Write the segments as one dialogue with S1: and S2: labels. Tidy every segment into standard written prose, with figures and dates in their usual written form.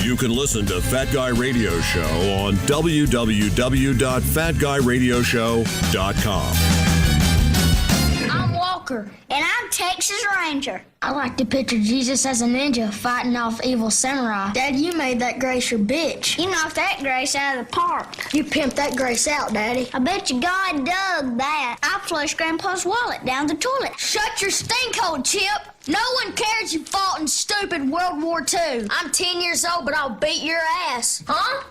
S1: You can listen to Fat Guy Radio Show on www.fatguyradioshow.com.
S2: I'm Walker. And I'm Texas Ranger. I like to picture Jesus as a ninja fighting off evil samurai. Dad, you made that Grace your bitch. You knocked that Grace out of the park. You pimped that Grace out, Daddy. I bet you God dug that. I flushed Grandpa's wallet down the toilet. Shut your stink hole, Chip. No one cares you fought in stupid World War II. I'm 10 years old, but I'll beat your ass. Huh?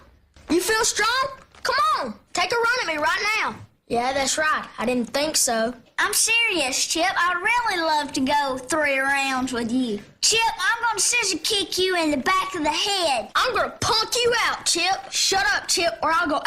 S2: You feel strong? Come on, take a run at me right now. Yeah, that's right. I didn't think so. I'm serious, Chip. I'd really love to go 3 rounds with you. Chip, I'm gonna scissor kick you in the back of the head. I'm gonna punk you out, Chip. Shut up, Chip, or I'll go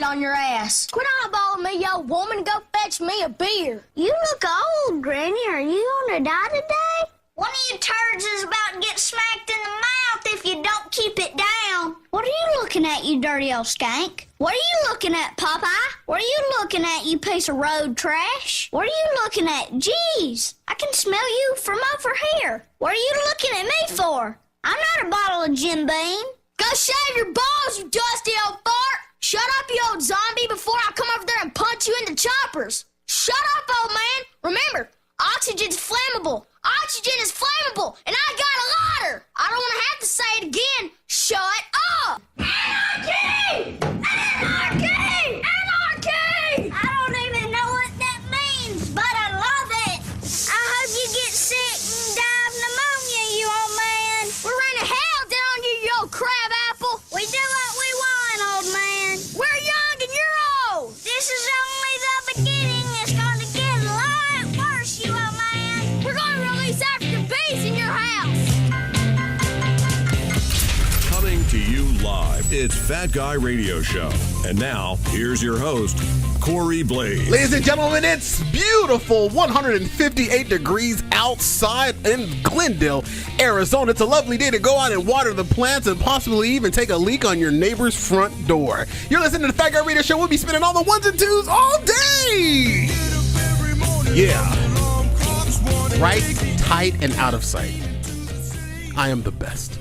S2: on your ass. Quit eyeballing me, yo woman. Go fetch me a beer. You look old, Granny. Are you gonna die today? One of you turds is about to get smacked in the mouth if you don't keep it down. What are you looking at, you dirty old skank? What are you looking at, Popeye? What are you looking at, you piece of road trash? What are you looking at? Jeez, I can smell you from over here. What are you looking at me for? I'm not a bottle of Jim Beam. Go shave your balls, you dusty old fart. Shut up, you old zombie, before I come over there and punch you in the choppers. Shut up, old man. Remember, oxygen's flammable. Oxygen is flammable, and I got a lighter. I don't want to have to say it again. Shut up. Anarchy! Anarchy! Anarchy! I don't even know what that means, but I love it. I hope you get sick and die of pneumonia, you old man. We're raining hell down on you, you old crab apple. We do what we want, old man. We're young and you're old. This is only the beginning. It's going to get a lot worse, you old man. We're going to release African bees in your house.
S1: Coming to you live, it's Fat Guy Radio Show. And now, here's your host, Corey Blaze.
S3: Ladies and gentlemen, it's beautiful 158 degrees outside in Glendale, Arizona. It's a lovely day to go out and water the plants and possibly even take a leak on your neighbor's front door. You're listening to the Fat Guy Radio Show. We'll be spinning all the ones and twos all day. Yeah. Right, tight, and out of sight. I am the best.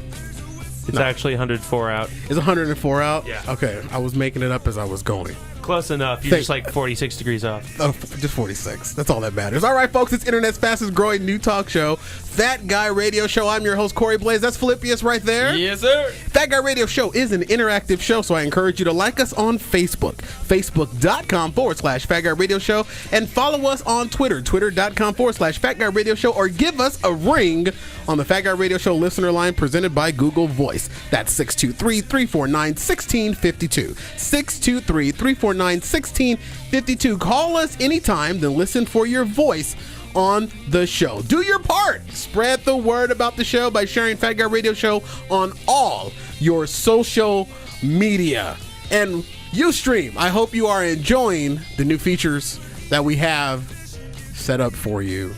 S4: It's actually 104 out.
S3: Is 104 out?
S4: Yeah.
S3: Okay, I was making it up as I was going.
S4: Close enough. You're just like 46 degrees off.
S3: Oh, just 46. That's all that matters. All right, folks, it's Internet's fastest growing new talk show, Fat Guy Radio Show. I'm your host, Corey Blaze. That's Philippius right there.
S4: Yes, sir.
S3: Fat Guy Radio Show is an interactive show, so I encourage you to like us on Facebook, facebook.com/Fat Guy Radio Show, and follow us on Twitter, twitter.com/Fat Guy Radio Show, or give us a ring on the Fat Guy Radio Show listener line presented by Google Voice. That's 623-349-1652. 623-349-1652. Call us anytime, then listen for your voice on the show. Do your part. Spread the word about the show by sharing Fat Guy Radio Show on all your social media. And Ustream, I hope you are enjoying the new features that we have set up for you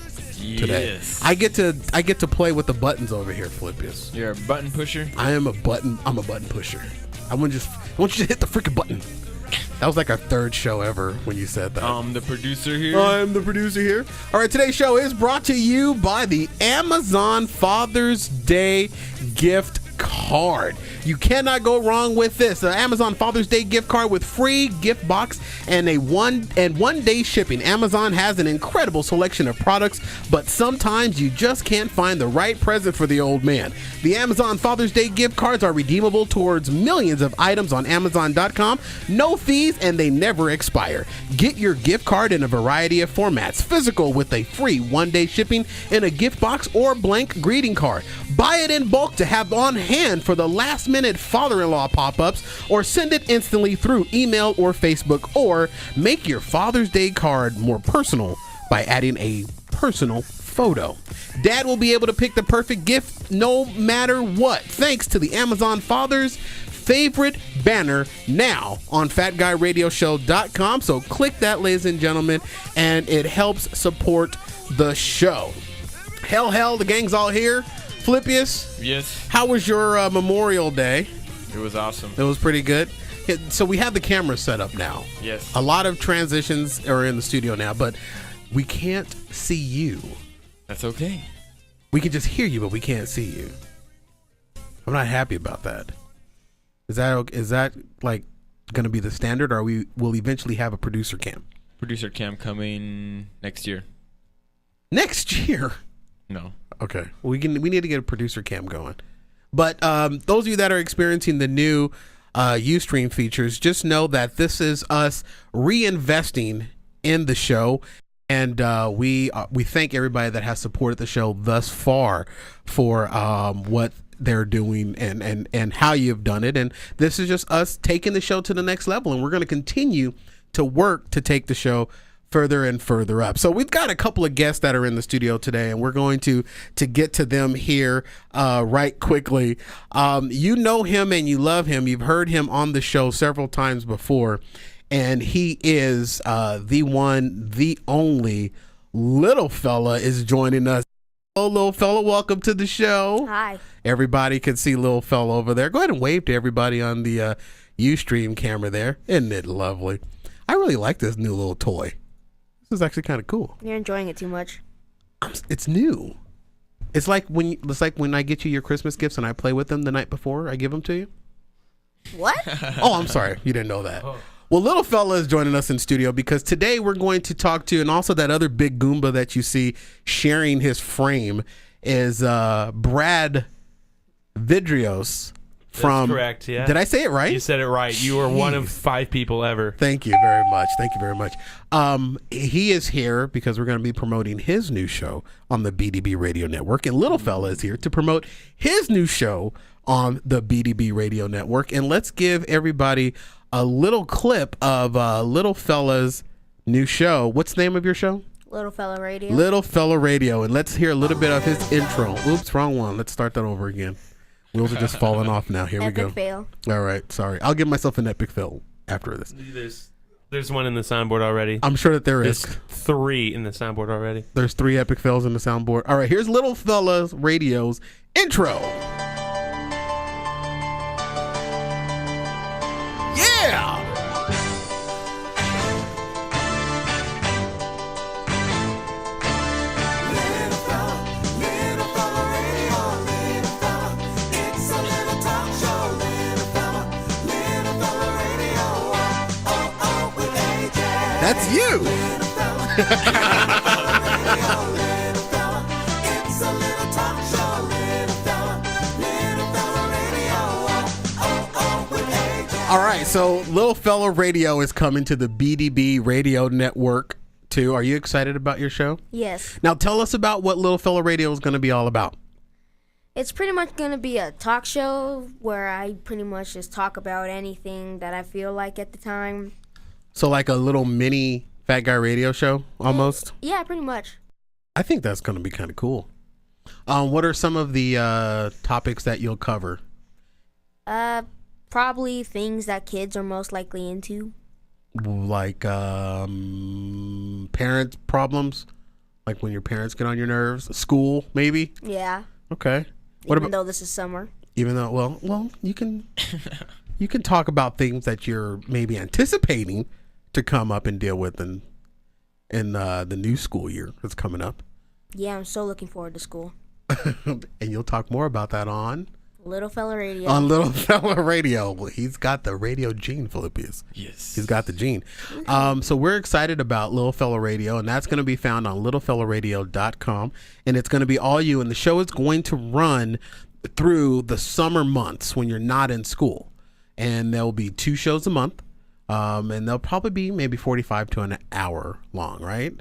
S3: today.
S5: Yes.
S3: I get to play with the buttons over here, Philippius.
S5: You're a button pusher?
S3: I'm a button pusher. I want you to hit the freaking button. That was like our third show ever when you said that.
S5: I'm the producer here.
S3: I'm the producer here. All right, today's show is brought to you by the Amazon Father's Day gift card. You cannot go wrong with this. An Amazon Father's Day gift card with free gift box and one day shipping. Amazon has an incredible selection of products, but sometimes you just can't find the right present for the old man. The Amazon Father's Day gift cards are redeemable towards millions of items on Amazon.com. No fees, and they never expire. Get your gift card in a variety of formats: physical with a free one-day shipping in a gift box or blank greeting card. Buy it in bulk to have on hand for the last-minute father-in-law pop-ups, or send it instantly through email or Facebook, or make your Father's Day card more personal by adding a personal photo. Dad will be able to pick the perfect gift no matter what, thanks to the Amazon Father's Favorite banner now on FatGuyRadioShow.com. So click that, ladies and gentlemen, and it helps support the show. Hell, the gang's all here. Philippius?
S5: Yes.
S3: How was your Memorial Day?
S5: It was awesome.
S3: It was pretty good. So we have the camera set up now.
S5: Yes.
S3: A lot of transitions are in the studio now, but we can't see you.
S5: That's okay.
S3: We can just hear you, but we can't see you. I'm not happy about that. Is that like going to be the standard, or will eventually have a producer cam?
S5: Producer cam coming next year.
S3: Next year?
S5: No.
S3: Okay. We need to get a producer cam going. But those of you that are experiencing the new Ustream features, just know that this is us reinvesting in the show. And we thank everybody that has supported the show thus far for what they're doing and how you've done it. And this is just us taking the show to the next level. And we're going to continue to work to take the show further and further up. So we've got a couple of guests that are in the studio today, and we're going to get to them here right quickly. You know him and you love him. You've heard him on the show several times before, and he is the one, the only Little Fella is joining us. Hello, Little Fella. Welcome to the show.
S6: Hi.
S3: Everybody can see Little Fella over there. Go ahead and wave to everybody on the Ustream camera there. Isn't it lovely? I really like this new little toy. This is actually kind of cool.
S6: You're enjoying it too much.
S3: It's new. It's like when I get you your Christmas gifts and I play with them the night before I give them to you.
S6: What?
S3: Oh, I'm sorry. You didn't know that. Well, Little Fella is joining us in studio because today we're going to talk to, and also that other big Goomba that you see sharing his frame is Brad Vidrios.
S4: That's correct, yeah.
S3: Did I say it right?
S4: You said it right. You were one of 5 people ever.
S3: Thank you very much. Thank you very much. He is here because we're going to be promoting his new show on the BDB Radio Network. And Little Fella is here to promote his new show on the BDB Radio Network. And let's give everybody a little clip of Little Fella's new show. What's the name of your show?
S6: Little Fella Radio.
S3: Little Fella Radio. And let's hear a little bit of his intro. Oops, wrong one. Let's start that over again. Wheels are just falling off now. Here we go.
S6: Epic fail.
S3: All right, sorry. I'll give myself an epic fail after this.
S4: There's one in the soundboard already.
S3: I'm sure that
S4: There's 3 in the soundboard already.
S3: There's 3 epic fails in the soundboard. All right, here's Little Fella's Radio's intro. Yeah! That's you. All right, so Little Fella Radio is coming to the BDB Radio Network too. Are you excited about your show?
S6: Yes.
S3: Now tell us about what Little Fella Radio is going to be all about.
S6: It's pretty much going to be a talk show where I pretty much just talk about anything that I feel like at the time.
S3: So like a little mini Fat Guy Radio Show almost?
S6: Yeah, pretty much.
S3: I think that's going to be kind of cool. What are some of the topics that you'll cover?
S6: Probably things that kids are most likely into.
S3: Like parent problems? Like when your parents get on your nerves? School, maybe?
S6: Yeah.
S3: Okay.
S6: Even though this is summer.
S3: Even though, well, you can talk about things that you're maybe anticipating to come up and deal with in the new school year that's coming up.
S6: Yeah, I'm so looking forward to school.
S3: And you'll talk more about that on
S6: Little Fella Radio.
S3: On Little Fella Radio. Well, he's got the radio gene, Philippius.
S5: Yes.
S3: He's got the gene. So we're excited about Little Fella Radio, and that's going to be found on littlefellaradio.com. And it's going to be all you. And the show is going to run through the summer months when you're not in school. And there'll be 2 shows a month. And they'll probably be maybe 45 to an hour long, right?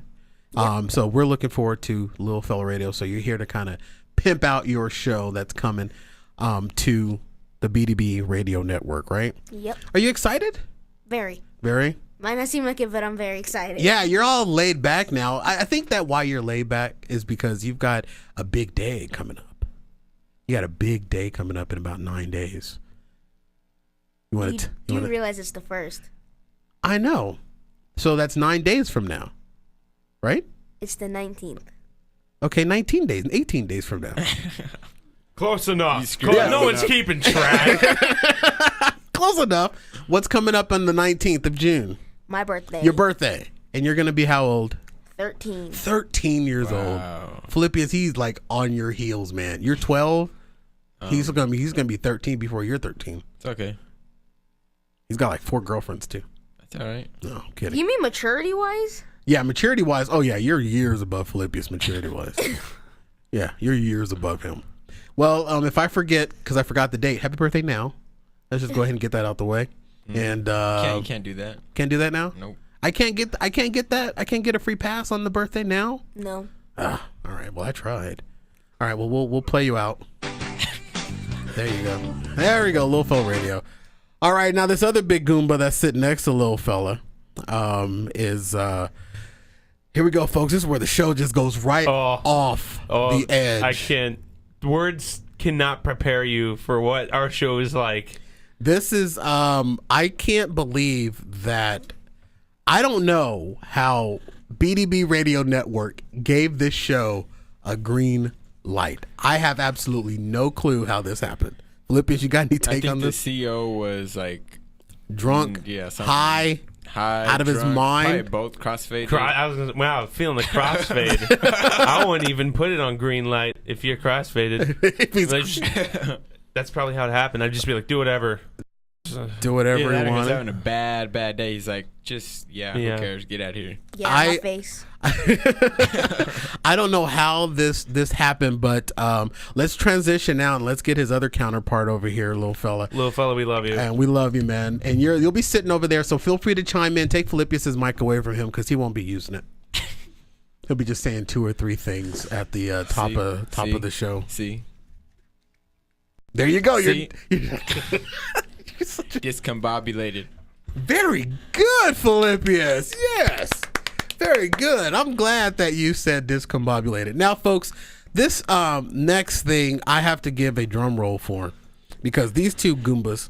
S3: Yep. So we're looking forward to Little Fella Radio. So you're here to kind of pimp out your show that's coming to the BDB Radio Network, right?
S6: Yep.
S3: Are you excited?
S6: Very.
S3: Very?
S6: Might not seem like it, but I'm very excited.
S3: Yeah, you're all laid back now. I think that why you're laid back is because you've got a big day coming up. You got a big day coming up in about 9 days.
S6: You realize it's the 1st.
S3: I know. So that's 9 days from now, right?
S6: It's the 19th.
S3: Okay, 19 days, 18 days from now.
S4: Close enough.
S5: Yeah,
S4: no one's keeping track.
S3: Close enough. What's coming up on the 19th of June?
S6: My birthday.
S3: Your birthday. And you're going to be how old?
S6: 13.
S3: 13 years old. Philippius, he's like on your heels, man. You're 12. He's gonna be 13 before you're 13.
S5: It's okay.
S3: He's got like 4 girlfriends too.
S5: That's all right.
S3: No, I'm kidding.
S6: You mean maturity wise?
S3: Yeah, maturity wise. Oh yeah, you're years above Philippius maturity wise. Yeah, you're years above him. Well, if I forget, because I forgot the date, happy birthday now. Let's just go ahead and get that out the way. And
S5: You can't do that.
S3: can't do that now.
S5: Nope.
S3: I can't get that. I can't get a free pass on the birthday now.
S6: No.
S3: All right. Well, I tried. All right. Well, we'll play you out. There you go. There we go. Lil Fo Radio. All right. Now this other big Goomba that's sitting next to Lil Fella is here we go, folks. This is where the show just goes right off the edge.
S4: I can't. Words cannot prepare you for what our show is like.
S3: This is I can't believe that. I don't know how BDB Radio Network gave this show a green light. I have absolutely no clue how this happened. Philippians, you got any take on this?
S5: The CEO was like
S3: Drunk,
S5: high,
S3: out of his
S5: drunk,
S3: mind.
S5: probably both crossfade.
S4: I was feeling the crossfade. I wouldn't even put it on green light if you're crossfaded. That's probably how it happened. I'd just be like, do whatever.
S3: Do whatever
S5: He's
S3: you want.
S5: having a bad day. He's like, just who cares? Get out of here.
S6: Yeah, my face.
S3: I don't know how this happened, but let's transition now and let's get his other counterpart over here, Lil Fella.
S4: Little fella, we love you.
S3: And we love you, man. And you'll be sitting over there, so feel free to chime in. Take Philippius' mic away from him because he won't be using it. He'll be just saying 2 or 3 things at the top of the show.
S5: See,
S3: there you go.
S5: See?
S3: You're
S5: discombobulated.
S3: very good, Philippius. Yes. Very good. I'm glad that you said discombobulated. Now, folks, this next thing I have to give a drum roll for because these 2 Goombas.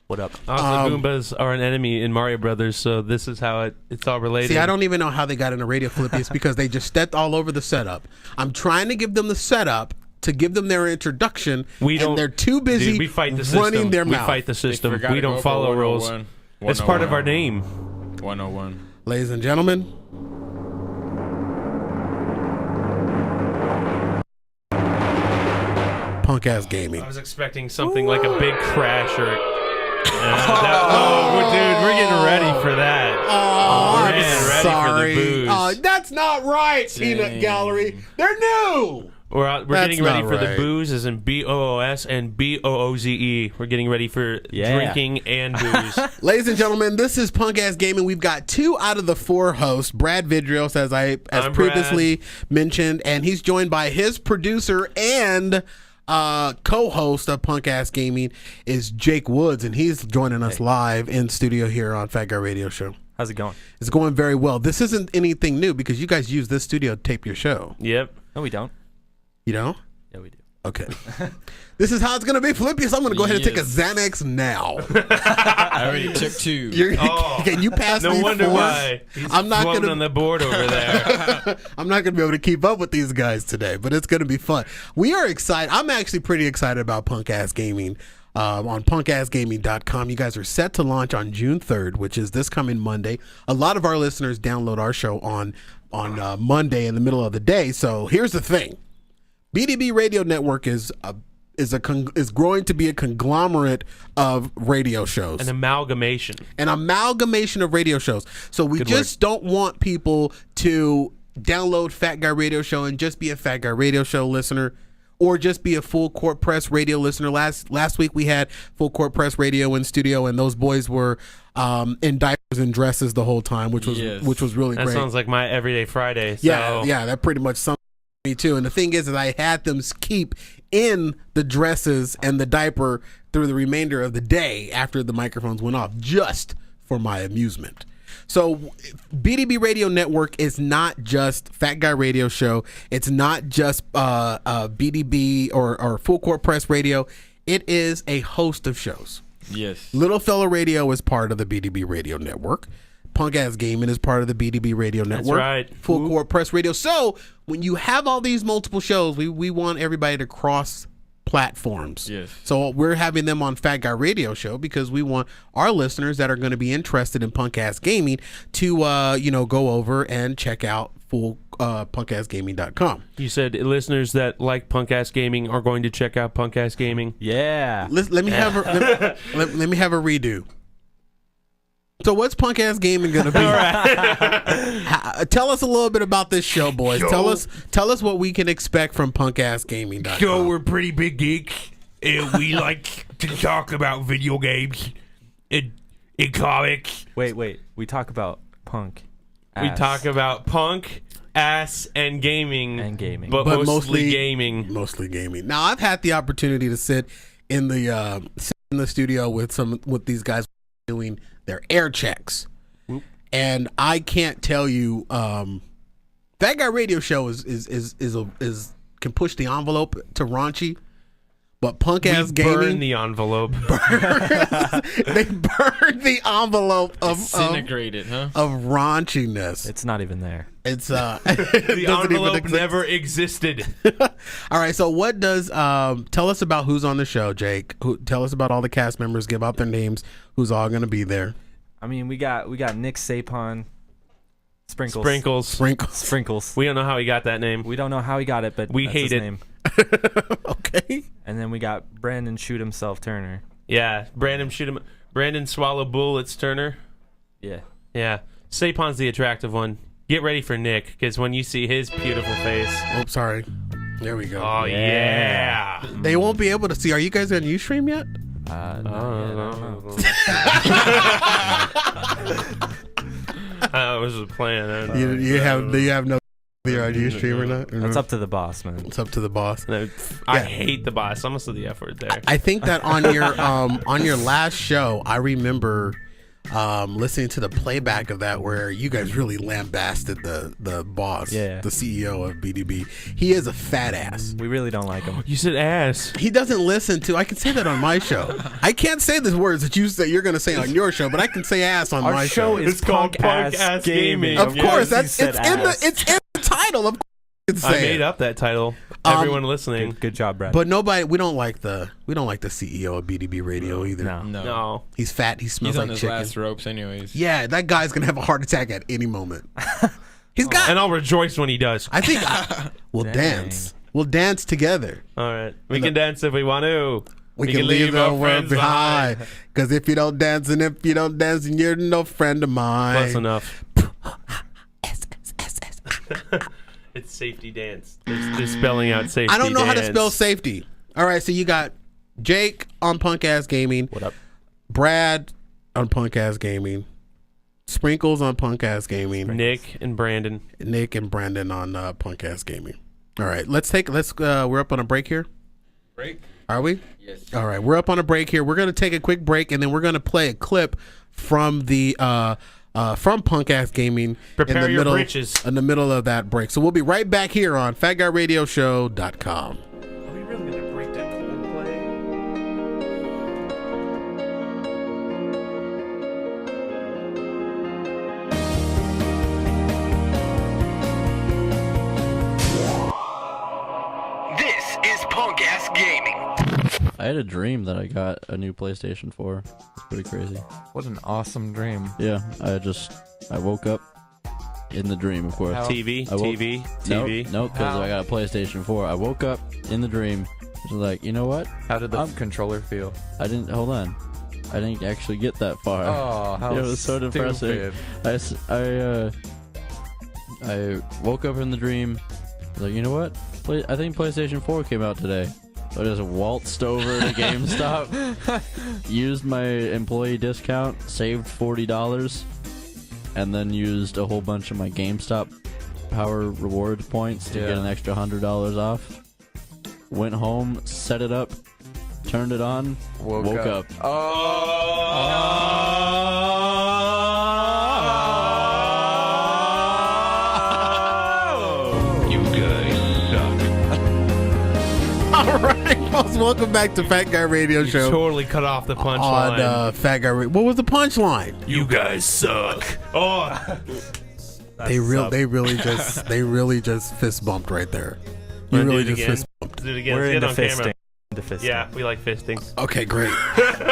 S4: What up? Also, Goombas are an enemy in Mario Brothers, so this is how it's all related.
S3: See, I don't even know how they got into radio, Philippius, because they just stepped all over the setup. I'm trying to give them the setup to give them their introduction, and they're too busy
S4: dude, we fight the
S3: running
S4: system.
S3: their
S4: we
S3: mouth.
S4: fight the system.
S5: forgot
S4: We
S5: to
S4: don't
S5: go
S4: follow
S5: for
S4: rules.
S5: 101.
S4: It's part of our
S5: 101.
S4: name.
S5: 101.
S3: Ladies and gentlemen, Punk Ass Gaming.
S4: I was expecting something like a big crash or... dude, we're getting ready for that.
S3: Oh,
S4: we're
S3: I'm
S4: getting ready
S3: sorry.
S4: for the booze.
S3: Oh, that's not right, Peanut Gallery. They're new.
S4: We're
S3: That's
S4: getting ready
S3: not
S4: for
S3: right.
S4: the booze, as in BOOS and BOOZE. We're getting ready for drinking and booze.
S3: Ladies and gentlemen, this is Punk Ass Gaming. We've got 2 out of the 4 hosts. Brad Vidrios, as
S4: I'm
S3: previously mentioned, and he's joined by his producer and co-host of Punk Ass Gaming is Jake Woods, and he's joining us live in studio here on Fat Guy Radio Show.
S7: How's it going?
S3: It's going very well. This isn't anything new because you guys use this studio to tape your show.
S4: Yep.
S7: No, we don't.
S3: You know?
S7: Yeah, we do.
S3: Okay. This is how it's going to be, Philippius. I'm going to go ahead and take a Xanax now.
S5: I already took 2.
S3: Can you pass me
S4: No wonder
S3: 4?
S4: why. He's
S3: I'm not
S4: floating
S3: gonna-
S4: on the board over there.
S3: I'm not going to be able to keep up with these guys today, but it's going to be fun. We are excited. I'm actually pretty excited about Punk Ass Gaming. On punkassgaming.com. You guys are set to launch on June 3rd, which is this coming Monday. A lot of our listeners download our show on Monday in the middle of the day. So here's the thing. BDB Radio Network is growing to be a conglomerate of radio shows.
S4: An amalgamation.
S3: Of radio shows. So we don't want people to download Fat Guy Radio Show and just be a Fat Guy Radio Show listener, or just be a Full Court Press Radio listener. Last week we had Full Court Press Radio in studio, and those boys were in diapers and dresses the whole time, which was really
S4: That
S3: great.
S4: sounds like my everyday Friday. So.
S3: Yeah, that pretty much sums me too. And the thing is I had them keep in the dresses and the diaper through the remainder of the day after the microphones went off, just for my amusement. So BDB Radio Network is not just Fat Guy Radio Show. It's not just BDB or Full Court Press Radio. It is a host of shows.
S5: Yes.
S3: Little Fella Radio is part of the BDB Radio Network. Punk Ass Gaming is part of the BDB Radio Network.
S4: That's right.
S3: Full Court Press Radio. So when you have all these multiple shows, we want everybody to cross platforms.
S5: Yes.
S3: So we're having them on Fat Guy Radio Show because we want our listeners that are going to be interested in Punk Ass Gaming to go over and check out full punkassgaming.com.
S4: You said listeners that like Punk Ass Gaming are going to check out Punk Ass Gaming.
S7: Yeah.
S3: Let me have a redo. So what's Punk Ass Gaming gonna be? Tell us a little bit about this show, boys. Tell us what we can expect from Punk Ass Gaming.
S4: So we're pretty big geeks, and we like to talk about video games and comics.
S7: Wait. We talk about punk.
S4: We talk about punk, ass, and gaming. But mostly gaming.
S3: Mostly gaming. Now, I've had the opportunity to sit in the studio with these guys doing their air checks. Whoop. And I can't tell you, That Guy Radio Show is can push the envelope to raunchy. But Punk Ass Gaming
S4: burn the envelope.
S3: They burn the envelope of
S5: disintegrated, huh?
S3: Of raunchiness.
S7: It's not even there.
S3: It's
S4: the envelope never existed.
S3: All right, so what does tell us about who's on the show, Jake? Tell us about all the cast members. Give out their names. Who's all going to be there?
S7: I mean, we got Nick Sapon, Sprinkles.
S4: We don't know how he got that name.
S7: We don't know how he got it, but
S4: we
S7: that's
S4: hate
S7: his
S4: it.
S7: Name.
S3: Okay.
S7: And then we got Brandon Shoot Himself Turner.
S4: Yeah, Brandon Swallow Bullets Turner.
S7: Yeah.
S4: Sapon's the attractive one. Get ready for Nick, because when you see his beautiful face.
S3: Oh, sorry. There we go.
S4: Oh yeah.
S3: They won't be able to see. Are you guys on Ustream yet?
S7: I don't know.
S4: That was a plan.
S3: Do you have no idea on Ustream or not?
S7: That's up to the boss, man.
S3: It's up to the boss.
S4: I hate the boss. I'm gonna say the F word there.
S3: I think that on your last show, I remember listening to the playback of that where you guys really lambasted the boss, the CEO of BDB. He is a fat ass.
S7: We really don't like him.
S4: You said ass.
S3: He doesn't listen to. I can say that on my show. I can't say the words that you're going to say on your show, but I can say ass on my show.
S7: It's called Punk Ass Gaming.
S3: Of course, it's in the title. Of course,
S4: I made up that title. Everyone listening,
S7: good job, Brad.
S3: But nobody. We don't like the CEO of BDB Radio either.
S4: No.
S3: He's fat. He smells
S5: He's
S3: like
S5: on his
S3: chicken.
S5: last ropes, anyways.
S3: Yeah, that guy's gonna have a heart attack at any moment. He's got.
S4: And I'll rejoice when he does.
S3: I think we'll dance. We'll dance together.
S4: All right, we can dance if we want to.
S3: We can leave our world behind. Because if you don't dance, and if you don't dance, and you're no friend of mine.
S4: Close enough. It's safety dance. They're spelling out safety.
S3: I don't know how to
S4: dance.
S3: spell safety. All right, so you got Jake on Punk Ass Gaming.
S7: What up?
S3: Brad on Punk Ass Gaming. Sprinkles on Punk Ass Gaming.
S4: Nick and Brandon
S3: on Punk Ass Gaming. All right, we're up on a break here.
S5: Break?
S3: Are we?
S5: Yes.
S3: All right, we're up on a break here. We're going to take a quick break, and then we're going to play a clip from the from Punk Ass Gaming.
S4: Prepare your britches.
S3: In the middle of that break. So we'll be right back here on FatGuyRadioShow.com.
S4: Are we really going to break that Coldplay?
S8: This is Punk Ass Gaming.
S9: I had a dream that I got a new PlayStation 4. It's pretty crazy.
S5: What an awesome dream.
S9: Yeah, I woke up in the dream, of course.
S4: TV.
S9: Nope, because I got a PlayStation 4. I woke up in the dream. I was like, you know what?
S5: How did the controller feel?
S9: Hold on. I didn't actually get that far.
S5: Oh, how
S9: it was so depressing. I woke up in the dream. I was like, you know what? I think PlayStation 4 came out today. I just waltzed over to GameStop, used my employee discount, saved $40, and then used a whole bunch of my GameStop Power Rewards points to get an extra $100 off. Went home, set it up, turned it on, woke up.
S3: All right, folks, welcome back to Fat Guy Radio Show.
S4: Totally cut off the punchline.
S3: On Fat Guy What was the punchline?
S4: You guys suck. Oh.
S3: They really just fist bumped right there. You really just fist bumped.
S4: Do it again.
S7: We're
S4: Get
S7: into
S4: on
S7: fisting.
S4: camera. Yeah, we like fisting.
S3: Okay, great.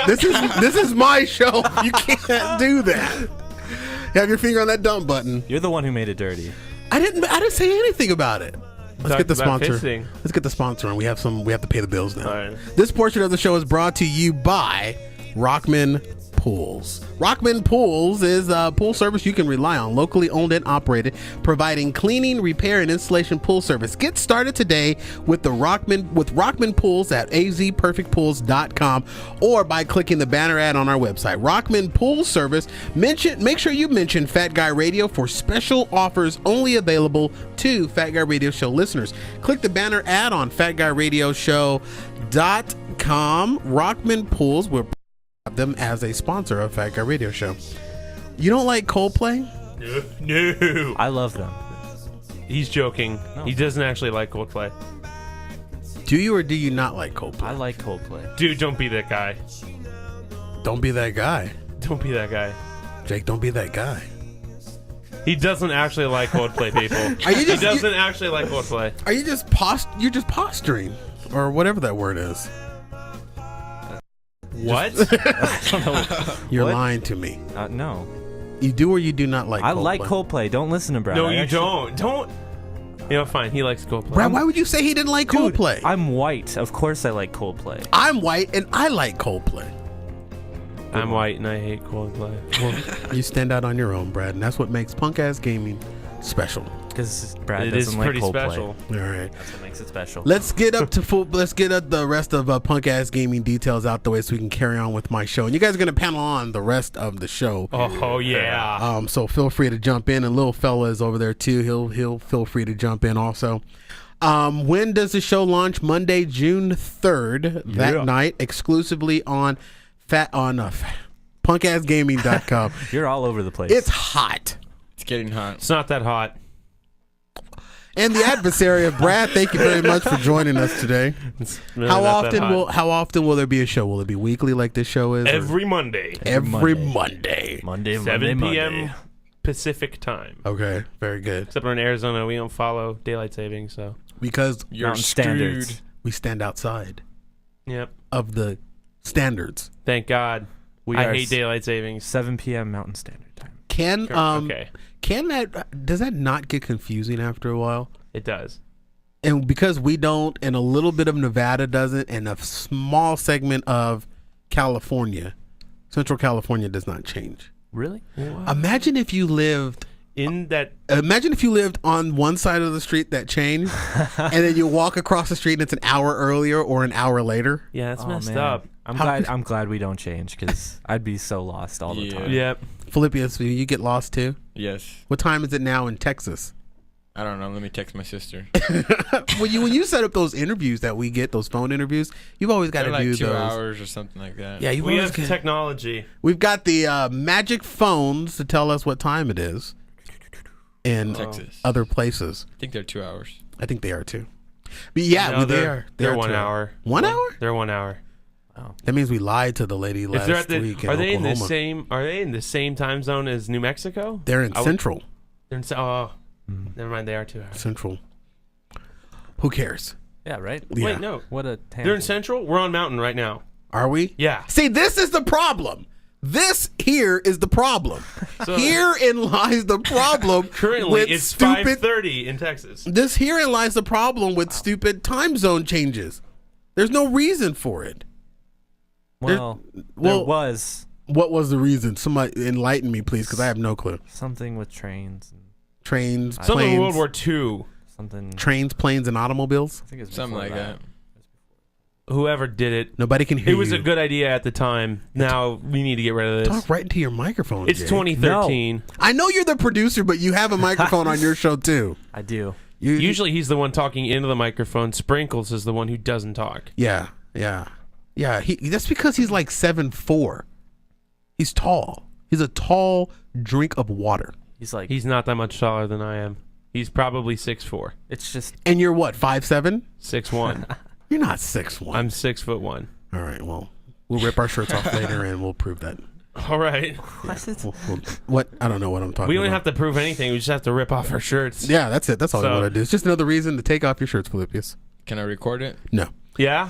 S3: This is my show. You can't do that. You have your finger on that dump button.
S7: You're the one who made it dirty.
S3: I didn't say anything about it. Let's get the sponsor.
S4: Fisting.
S3: Let's get the sponsor on. We have to pay the bills now.
S4: All right.
S3: This portion of the show is brought to you by Rockman Pools. Rockman Pools is a pool service you can rely on, locally owned and operated, providing cleaning, repair, and installation pool service. Get started today with Rockman Pools at azperfectpools.com or by clicking the banner ad on our website. Rockman Pool Service. Make sure you mention Fat Guy Radio for special offers only available to Fat Guy Radio Show listeners. Click the banner ad on FatGuyRadioShow.com. Rockman Pools will have them as a sponsor of Fat Guy Radio Show. You don't like Coldplay?
S4: No.
S7: I love them.
S4: He's joking.
S7: No.
S4: He doesn't actually like Coldplay.
S3: Do you or do you not like Coldplay?
S7: I like Coldplay.
S4: Dude, don't be that guy.
S3: Don't be that guy.
S4: Don't be that guy.
S3: Jake, don't be that guy.
S4: He doesn't actually like Coldplay, people. He doesn't actually like Coldplay.
S3: Are you just you're just posturing or whatever that word is?
S4: What?
S7: I don't know.
S3: You're
S7: What?
S3: lying to me.
S7: No.
S3: You do or you do not like Coldplay?
S7: I like Coldplay. Don't listen to Brad.
S4: No,
S7: I
S4: you
S7: actually-
S4: don't. You know, fine. He likes Coldplay.
S3: Brad, why would you say he didn't like
S7: Dude,
S3: Coldplay?
S7: I'm white. Of course I like Coldplay.
S3: I'm white and I like Coldplay.
S4: I'm white and I hate Coldplay.
S3: You stand out on your own, Brad, and that's what makes Punk Ass Gaming special.
S7: Because Brad
S4: It
S7: doesn't
S4: is
S7: like
S4: pretty
S7: Coldplay.
S4: special.
S3: All right.
S7: That's what makes it special.
S3: Let's get up to the rest of Punk Ass Gaming details out the way so we can carry on with my show. And you guys are going to panel on the rest of the show.
S4: Oh yeah.
S3: So feel free to jump in, and little fella is over there too. He'll feel free to jump in also. When does the show launch? Monday, June 3rd. That night, exclusively on punkassgaming.com.
S7: You're all over the place.
S3: It's hot.
S5: It's getting hot.
S4: It's not that hot.
S3: And the adversary of Brad, thank you very much for joining us today.
S4: It's really
S3: How
S4: not that
S3: often
S4: hot.
S3: will there be a show? Will it be weekly like this show is? or-
S4: Every Monday,
S3: every Monday.
S7: Monday,
S4: 7 p.m.
S7: Monday.
S4: Pacific time.
S3: Okay, very good.
S4: Except we're in Arizona, we don't follow daylight savings, so
S3: Because
S5: You're
S7: Mountain standards.
S5: screwed.
S3: we stand outside
S4: yep.
S3: of the standards.
S4: Thank God.
S7: We
S4: I
S7: are
S4: hate daylight savings.
S7: 7 p.m. Mountain Standard Time.
S3: Can
S4: Okay,
S3: does that not get confusing after a while?
S4: it does.
S3: And because we don't, and a little bit of Nevada doesn't, and a small segment of California, Central California does not change.
S7: Really?
S3: Imagine if you lived on one side of the street that changed, and then you walk across the street and it's an hour earlier or an hour later.
S4: Yeah, that's
S7: Oh,
S4: messed
S7: man.
S4: up.
S7: I'm glad we don't change because I'd be so lost all the
S5: Yeah.
S7: time.
S4: Yep.
S3: Philippius, will you get lost too?
S5: Yes.
S3: What time is it now in Texas?
S5: I don't know. Let me text my sister.
S3: When you set up those interviews that we get, those phone interviews, you've always got
S5: They're
S3: to
S5: like
S3: do
S5: 2
S3: those.
S5: hours or something like that.
S3: Yeah,
S4: We have technology.
S3: We've got the magic phones to tell us what time it is in
S5: Texas.
S3: other places.
S5: I think they're 2 hours.
S3: I think they are too. But yeah,
S4: No,
S3: they
S4: they're-
S3: are.
S4: they're
S3: are
S4: 1
S3: too.
S4: hour.
S3: 1 hour?
S4: They're 1 hour.
S3: That means we lied to the lady
S4: If
S3: last
S4: they're at the,
S3: week in
S4: are they in
S3: Oklahoma.
S4: the same? Are they in the same time zone as New Mexico?
S3: They're in Central.
S4: They're in, never mind. They are 2 hours.
S3: Central. Who cares?
S7: Yeah, right?
S3: Yeah.
S4: Wait, no.
S7: What a
S4: They're in
S7: tangent.
S4: Central. We're on Mountain right now.
S3: Are we?
S4: Yeah.
S3: See, this is the problem. This here is the problem.
S4: So-
S3: Herein lies the problem.
S4: Currently,
S3: with
S4: it's
S3: stupid.
S4: 5:30 in Texas.
S3: Herein lies the problem with stupid time zone changes. There's no reason for it.
S7: Well, there
S3: well-
S7: was
S3: What was the reason? Somebody enlighten me, please, because I have no clue.
S7: something with trains and
S3: Trains,
S4: Something
S3: planes,
S4: in World War II.
S7: something.
S3: trains, planes, and automobiles.
S7: I think it's
S5: Something
S7: before
S5: like that.
S4: Whoever did it,
S3: Nobody can hear
S4: it was
S3: you.
S4: a good idea at the time. Now we need to get rid of this.
S3: Talk right into your microphone.
S4: It's
S3: Jake.
S4: 2013.
S3: I know you're the producer, but you have a microphone on your show too.
S7: I do.
S4: Usually he's the one talking into the microphone. Sprinkles is the one who doesn't talk.
S3: Yeah. That's because he's like 7'4". He's tall. He's a tall drink of water.
S4: He's not that much taller than I am. He's probably 6'4".
S7: It's just
S3: And you're what, 5'7"?
S4: 6'1".
S3: You're not 6'1".
S4: I'm 6'1".
S3: All right. Well, we'll rip our shirts off later and we'll prove that.
S4: All right.
S3: What? I don't know what I'm talking about.
S4: We don't have to prove anything. We just have to rip off our shirts.
S3: Yeah, that's it. That's all I
S4: So-
S3: want to do. It's just another reason to take off your shirts, Philippius.
S5: Can I record it?
S3: No.
S4: Yeah?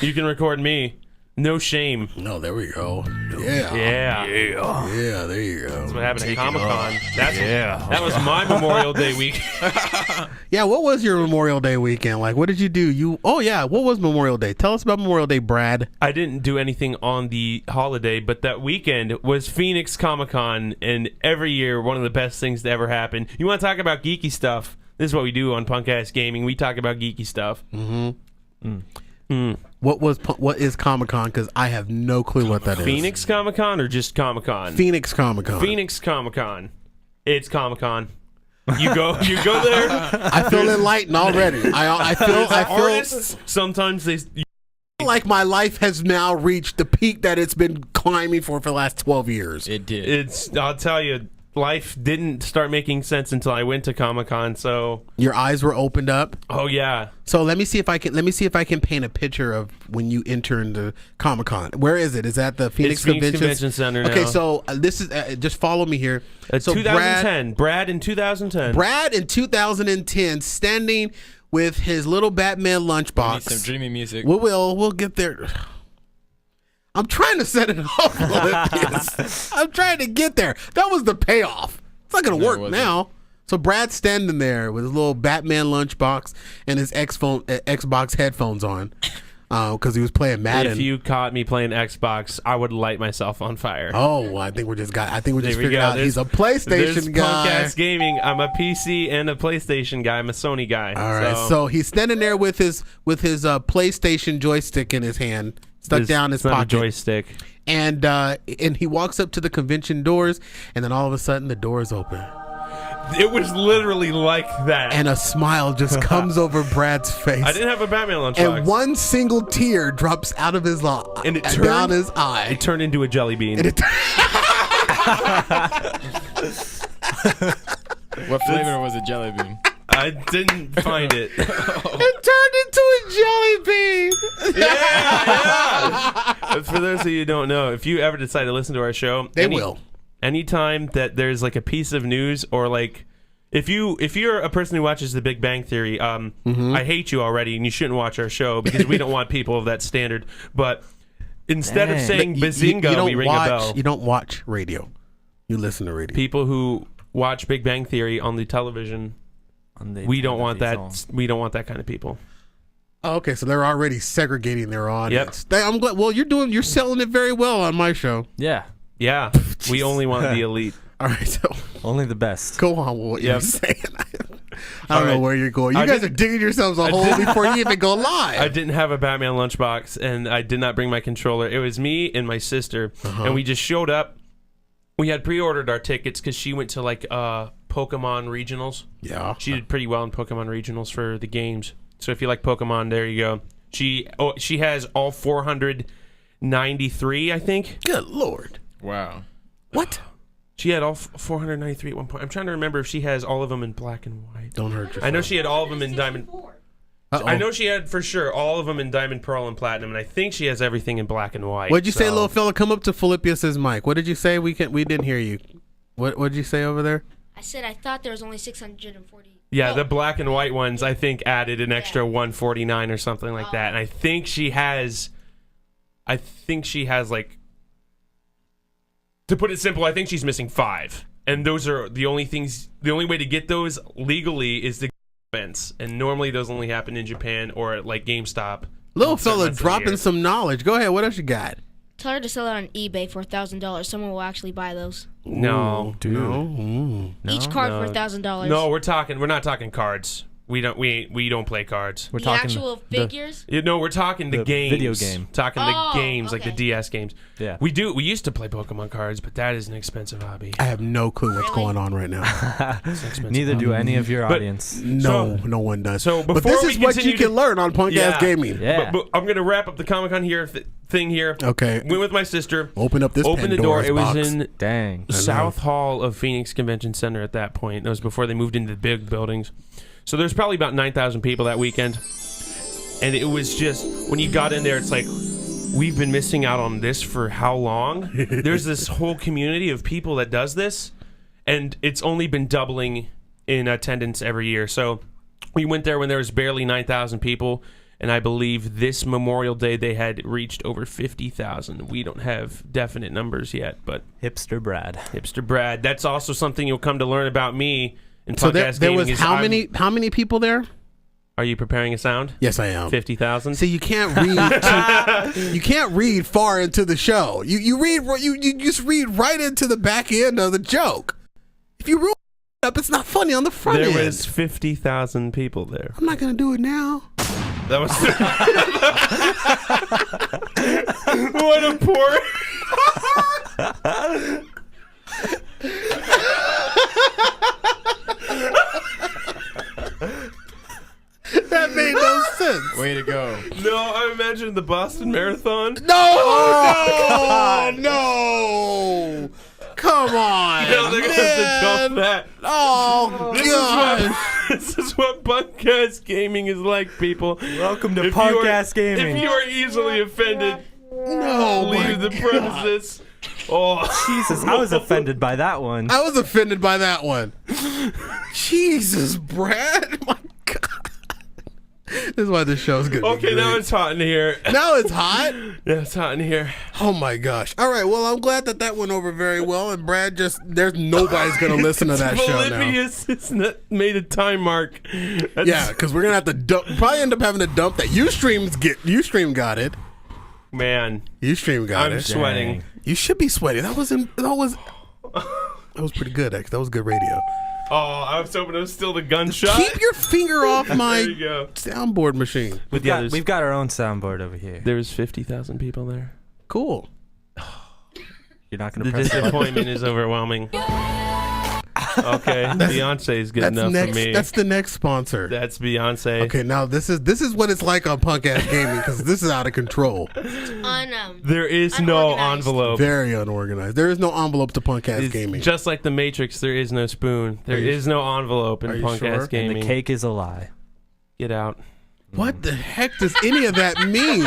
S4: You can record me. No shame.
S3: No, there we go. Yeah.
S4: Yeah.
S3: Yeah, there you go.
S4: That's what happened at Comic-Con. That was my Memorial Day week.
S3: Yeah, what was your Memorial Day weekend like? What did you do? What was Memorial Day? Tell us about Memorial Day, Brad.
S4: I didn't do anything on the holiday, but that weekend was Phoenix Comic-Con, and every year, one of the best things to ever happen. You want to talk about geeky stuff? This is what we do on Punk Ass Gaming. We talk about geeky stuff.
S3: What is Comic-Con? Because I have no clue what that is.
S4: Phoenix Comic-Con or just Comic-Con?
S3: Phoenix Comic-Con.
S4: Phoenix Comic-Con. It's Comic-Con. You go there.
S3: I feel enlightened already. I feel
S4: artists, sometimes they
S3: like my life has now reached the peak that it's been climbing for the last 12 years.
S5: It did.
S4: I'll tell you, life didn't start making sense until I went to Comic-Con. So
S3: your eyes were opened up.
S4: Oh yeah.
S3: So let me see if I can paint a picture of when you enter into Comic-Con. Where is it? Is that the Phoenix
S4: Convention Center now.
S3: Okay, so this is just follow me here. So
S4: 2010. Brad in 2010.
S3: Brad in 2010, standing with his little Batman lunchbox.
S5: We need some dreamy music.
S3: We'll get there. I'm trying to set it up, Olympius. I'm trying to get there. That was the payoff. It's not going to work now. So Brad's standing there with his little Batman lunchbox and his Xbox headphones on because he was playing Madden.
S4: If you caught me playing Xbox, I would light myself on fire.
S3: Oh, I think we just figured out he's a PlayStation guy.
S4: Punk Ass Gaming. I'm a PC and a PlayStation guy. I'm a Sony guy.
S3: All right. So he's standing there with his PlayStation joystick in his hand. Stuck down his pocket.
S4: Joystick.
S3: And he walks up to the convention doors, and then all of a sudden the doors open.
S4: It was literally like that.
S3: And a smile just comes over Brad's face.
S4: I didn't have a Batman lunchbox.
S3: And one single tear drops out of his eye.
S4: And it turned
S3: down his eye.
S4: It turned into a jelly bean.
S5: What flavor was a jelly bean?
S4: I didn't find it.
S3: It turned into a jelly bean.
S4: Yeah. For those of you who don't know, if you ever decide to listen to our show,
S3: they will.
S4: Anytime that there's like a piece of news or like if you're a person who watches The Big Bang Theory, I hate you already, and you shouldn't watch our show because we don't want people of that standard. But instead of saying bazinga, we ring a bell.
S3: You don't watch radio. You listen to radio.
S4: People who watch Big Bang Theory on the television. We don't want that. We don't want that kind of people.
S3: Oh, okay, so they're already segregating their audience.
S4: Yep.
S3: I'm glad. Well, you're selling it very well on my show.
S7: Yeah.
S4: We only want the elite.
S3: All right, so
S7: only the best.
S3: Go on with what you're saying. I don't know where you're going. You guys are digging yourselves a hole before you even go live.
S4: I didn't have a Batman lunchbox, and I did not bring my controller. It was me and my sister, and we just showed up. We had pre-ordered our tickets because she went to like Pokemon regionals.
S3: Yeah,
S4: she did pretty well in Pokemon regionals for the games. So if you like Pokemon, there you go. She has all 493, I think.
S3: Good Lord!
S5: Wow.
S3: What?
S4: She had all 493 at one point. I'm trying to remember if she has all of them in black and white.
S3: Don't hurt yourself.
S4: I know she had all of them in diamond. I know she had for sure all of them in diamond, pearl, and platinum, and I think she has everything in black and white.
S3: What'd you say, little fella? Come up to Philippius's mic. What did you say? We didn't hear you. What did you say over there?
S6: I said I thought there was only 640.
S4: Yeah, the black and white ones I think added an extra 149 or something like that, and I think she has like, to put it simple, I think she's missing 5, and those are the only things. The only way to get those legally is the events, and normally those only happen in Japan or at like GameStop.
S3: Little fella dropping some knowledge. Go ahead. What else you got?
S6: Tell her to sell it on eBay for $1,000. Someone will actually buy those.
S4: No,
S3: dude. No.
S6: Each card for $1,000.
S4: No, we're not talking cards. We don't play cards.
S6: We're talking actual figures.
S4: We're talking the games.
S7: Video game.
S4: Talking the games, like the DS games.
S7: Yeah.
S4: We used to play Pokemon cards, but that is an expensive hobby.
S3: I have no clue what's going on right now.
S7: Neither do any of your audience.
S3: No one does.
S4: So
S3: but this is what you can learn on Punk Ass Gaming.
S7: Yeah.
S4: But I'm gonna wrap up the Comic-Con thing here.
S3: Okay.
S4: Went with my sister.
S3: Open the door.
S4: It was
S3: box.
S4: in South Hall of Phoenix Convention Center at that point. That was before they moved into the big buildings. So there's probably about 9,000 people that weekend. And it was just, when you got in there, it's like, we've been missing out on this for how long? There's this whole community of people that does this, and it's only been doubling in attendance every year. So we went there when there was barely 9,000 people, And I believe this Memorial Day they had reached over 50,000. We don't have definite numbers yet, but
S7: Hipster Brad.
S4: That's also something you'll come to learn about me in
S3: So
S4: podcast
S3: there
S4: gaming.
S3: was how many people there?
S4: Are you preparing a sound?
S3: Yes, I am.
S4: 50,000.
S3: See, you can't read. You can't read far into the show. You just read right into the back end of the joke. If you roll it up, it's not funny on the front end.
S4: There was 50,000 people there.
S3: I'm not gonna do it now.
S4: That was what a poor.
S3: That made no sense.
S5: Way to go.
S4: No, I imagine the Boston Marathon.
S3: No. Come on.
S4: No, they're gonna have to dump that.
S3: Oh, God.
S4: This is what Punkcast Gaming is like, people.
S7: Welcome to
S4: If
S7: Punkcast Gaming.
S4: If you are easily offended,
S3: No,
S4: leave the premises. Oh,
S7: Jesus, I was offended by that one.
S3: I was offended by that one. Jesus, Brad. My God. This is why this show's good.
S4: okay. Now it's hot in here.
S3: Now it's hot.
S4: Yeah, it's hot in here.
S3: Oh my gosh. All right. Well, I'm glad that went over very well. And Brad there's nobody's going to listen to that show now.
S4: Polybius has made a time mark.
S3: Yeah, because we're going to have to dump. Probably end up having to dump that. Ustream got it.
S4: Man,
S3: Ustream got
S4: I'm
S3: it.
S4: sweating.
S3: Dang. You should be sweating. That was pretty good, actually. That was good radio.
S4: Oh, I was hoping it was still the gunshot.
S3: Keep your finger off my
S4: There you go.
S3: soundboard machine.
S7: We've got our own soundboard over here.
S4: There was 50,000 people there.
S3: Cool.
S7: You're not going
S4: The
S7: to press the button.
S4: disappointment is overwhelming. Okay, Beyonce is good enough for me.
S3: That's the next sponsor.
S4: That's Beyonce.
S3: Okay, now this is what it's like on Punkcast Gaming because this is out of control.
S4: There is no envelope.
S3: Very unorganized. There is no envelope to Punkcast
S4: It's
S3: Gaming.
S4: just like the Matrix, there is no spoon. There is no envelope in
S3: Are you
S4: Punkcast
S3: sure?
S4: Gaming.
S7: And the cake is a lie.
S4: Get out.
S3: What the heck does any of that mean?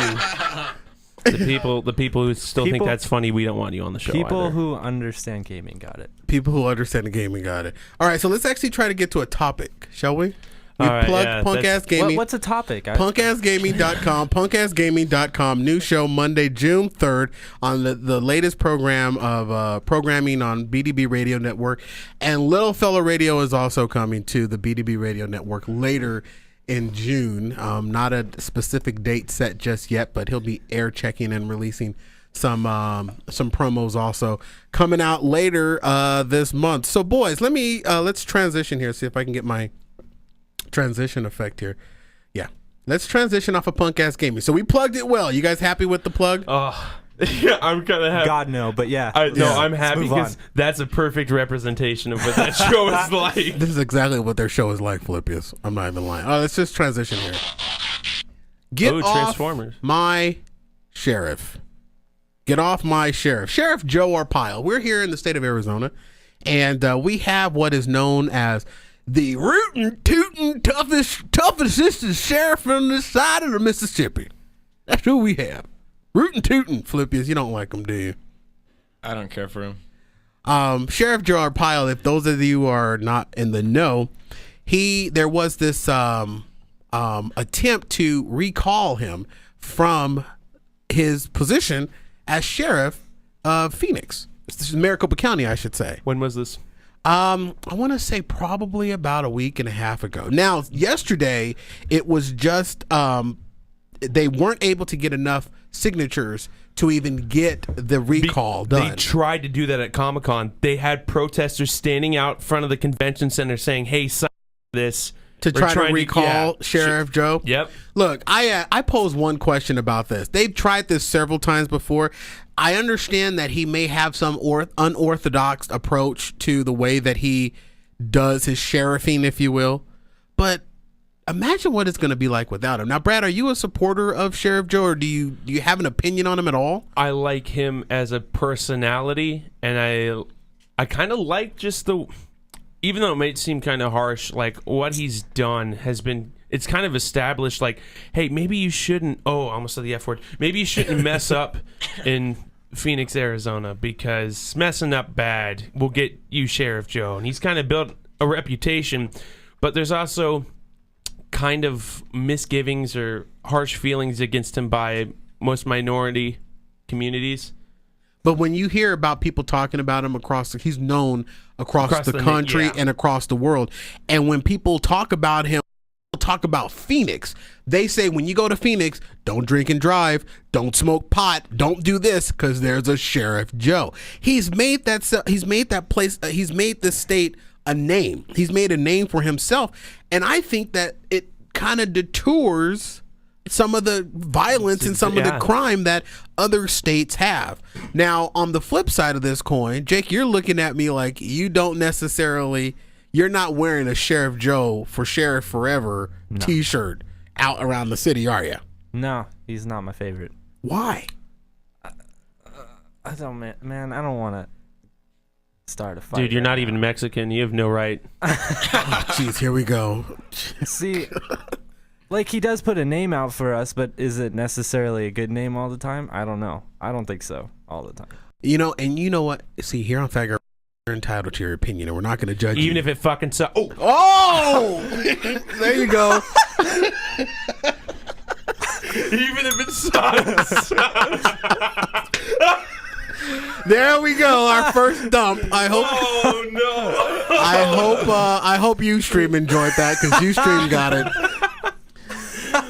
S4: The people who still think that's funny, we don't want you on the show.
S7: People
S4: either.
S7: who understand gaming got it.
S3: People who understand the gaming got it. All right, so let's actually try to get to a topic, shall we? We
S4: All right,
S3: plugged
S4: yeah,
S3: Punkcast Gaming.
S7: What's a topic?
S3: Punkcastgaming.com. Punkcastgaming.com. New show Monday, June 3rd on the latest program of programming on BDB Radio Network. And Little Fella Radio is also coming to the BDB Radio Network later in June. Not a specific date set just yet, but he'll be air checking and releasing some promos also coming out later this month. So boys, let's transition here, see if I can get my transition effect here. Yeah, let's transition off of Punkcast Gaming. So we plugged it well. You guys happy with the plug?
S4: Yeah, I'm kind of happy.
S7: God no, but yeah.
S4: I'm happy
S7: move on.
S4: because that's a perfect representation of what that show is like.
S3: This is exactly what their show is like, Philippius. I'm not even lying. Let's just transition here. Get off
S4: Transformers.
S3: my sheriff. Get off my sheriff. Sheriff Joe Arpaio. We're here in the state of Arizona, and we have what is known as the rootin', tootin', toughest sheriff on this side of the Mississippi. That's who we have. Rootin' tootin', Philippius. You don't like him, do you?
S5: I don't care for him.
S3: Sheriff Joe Arpaio, if those of you are not in the know, there was this attempt to recall him from his position as sheriff of Phoenix. This is Maricopa County, I should say.
S4: When was this?
S3: I want to say probably about a week and a half ago. Now, yesterday, it was just they weren't able to get enough signatures to even get the recall done.
S4: They tried to do that at Comic-Con. They had protesters standing out front of the convention center saying, "Hey, sign this."
S3: To try to recall Sheriff Joe?
S4: Yep.
S3: Look, I pose one question about this. They've tried this several times before. I understand that he may have some unorthodox approach to the way that he does his sheriffing, if you will. But imagine what it's going to be like without him. Now, Brad, are you a supporter of Sheriff Joe, or do you have an opinion on him at all?
S4: I like him as a personality, and I kind of like just the... Even though it might seem kind of harsh, like what he's done has been, it's kind of established like, hey, maybe you shouldn't, I almost said the F word, maybe you shouldn't mess up in Phoenix, Arizona, because messing up bad will get you Sheriff Joe. And he's kind of built a reputation, but there's also kind of misgivings or harsh feelings against him by most minority communities.
S3: But when you hear about people talking about him he's known across the country and across the world. And when people talk about him, talk about Phoenix, they say when you go to Phoenix, don't drink and drive, don't smoke pot, don't do this because there's a Sheriff Joe. He's made this state a name. He's made a name for himself, and I think that it kind of detours some of the violence and some of the crime that other states have. Now, on the flip side of this coin, Jake, you're looking at me like you're not wearing a Sheriff Joe for Sheriff Forever t-shirt out around the city, are you?
S7: No, he's not my favorite.
S3: Why?
S7: I don't want to start a fight.
S4: Dude, you're not even Mexican. You have no right.
S3: Jeez, here we go.
S7: See, like, he does put a name out for us, but is it necessarily a good name all the time? I don't know. I don't think so all the time.
S3: You know what? See, here on FatGuy, you're entitled to your opinion, and we're not going to judge you.
S4: Even if it fucking sucks.
S3: Oh! There you go.
S4: Even if it sucks.
S3: There we go. Our first dump. I hope.
S4: Oh no!
S3: I hope Ustream enjoyed that because Ustream got it.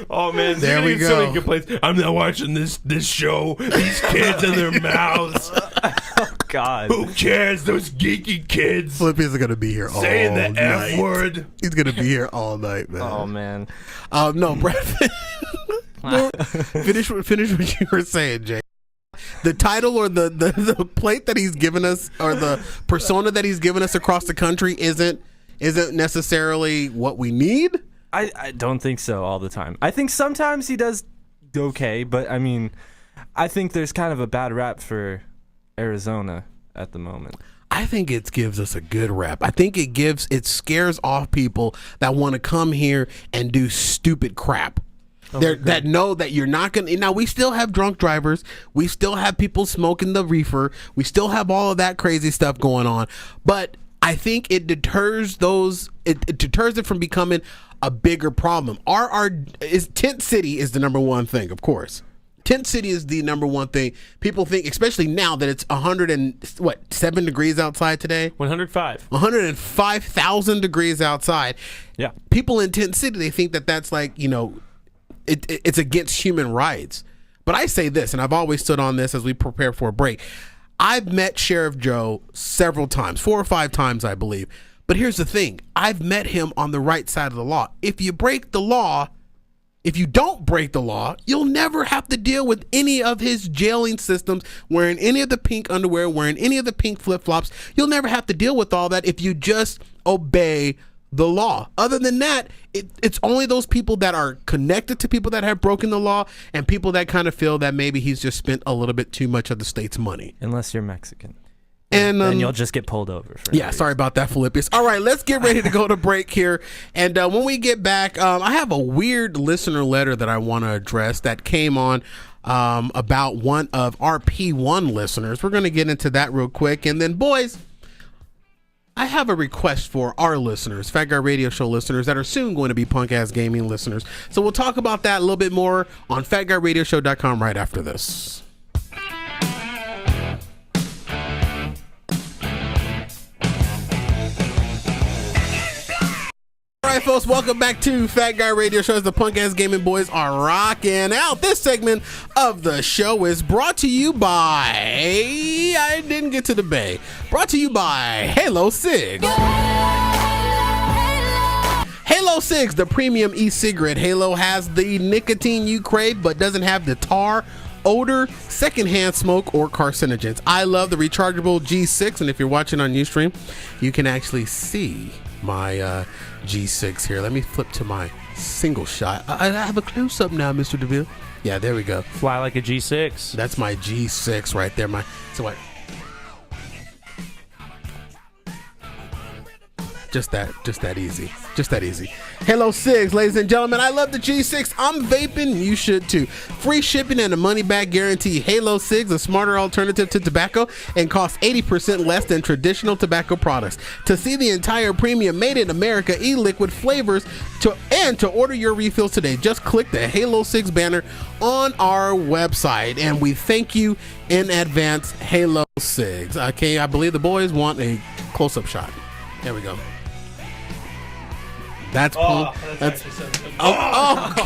S4: Oh man,
S3: there we go.
S4: So many complaints. I'm not watching this show. These kids and their mouths.
S7: Oh God.
S4: Who cares? Those geeky kids.
S3: Flippy's gonna be here all
S4: saying the
S3: night.
S4: F word.
S3: He's gonna be here all night, man.
S7: Oh man.
S3: No, Brad. Finish what you were saying, Jay. The title or the plate that he's given us, or the persona that he's given us across the country, isn't necessarily what we need.
S7: I don't think so all the time. I think sometimes he does okay, but I mean, I think there's kind of a bad rap for Arizona at the moment.
S3: I think it gives us a good rap. I think it scares off people that want to come here and do stupid crap. That know that you're not going to. Now, we still have drunk drivers. We still have people smoking the reefer. We still have all of that crazy stuff going on. But I think it deters those. It deters it from becoming a bigger problem. Tent City is the number one thing, of course. Tent City is the number one thing. People think, especially now that it's 7 degrees outside today? 105,000 degrees outside.
S7: Yeah.
S3: People in Tent City, they think that that's like, it's against human rights. But I say this, and I've always stood on this as we prepare for a break. I've met Sheriff Joe several times, 4 or 5 times, I believe. But here's the thing. I've met him on the right side of the law. If you don't break the law, you'll never have to deal with any of his jailing systems, wearing any of the pink underwear, wearing any of the pink flip-flops. You'll never have to deal with all that if you just obey the law. Other than that, it's only those people that are connected to people that have broken the law and people that kind of feel that maybe he's just spent a little bit too much of the state's money.
S7: Unless you're Mexican.
S3: And
S7: you'll just get pulled over.
S3: Sorry about that, Philippius. All right, let's get ready to go to break here. And when we get back, I have a weird listener letter that I want to address that came on about one of our P1 listeners. We're going to get into that real quick. And then, boys, I have a request for our listeners, Fat Guy Radio Show listeners that are soon going to be Punk Ass Gaming listeners. So we'll talk about that a little bit more on FatGuyRadioShow.com right after this. All right, folks, welcome back to Fat Guy Radio Show. As the Punk Ass Gaming Boys are rocking out. This segment of the show is brought to you by... I didn't get to the bay. Brought to you by Halo 6. Halo 6, the premium e-cigarette. Halo has the nicotine you crave, but doesn't have the tar, odor, secondhand smoke, or carcinogens. I love the rechargeable G6, and if you're watching on Ustream, you can actually see my G6 here. Let me flip to my single shot. I have a close-up now, Mr. DeVille. Yeah, there we go.
S4: Fly like a G6.
S3: That's my G6 right there. Just that easy. Just that easy. Halo 6, ladies and gentlemen. I love the G6. I'm vaping. You should too. Free shipping and a money back guarantee. Halo 6, a smarter alternative to tobacco, and costs 80% less than traditional tobacco products. To see the entire premium made in America e-liquid flavors to order your refills today, just click the Halo 6 banner on our website. And we thank you in advance, Halo 6. Okay, I believe the boys want a close-up shot. There we go. That's cool. That's
S4: God.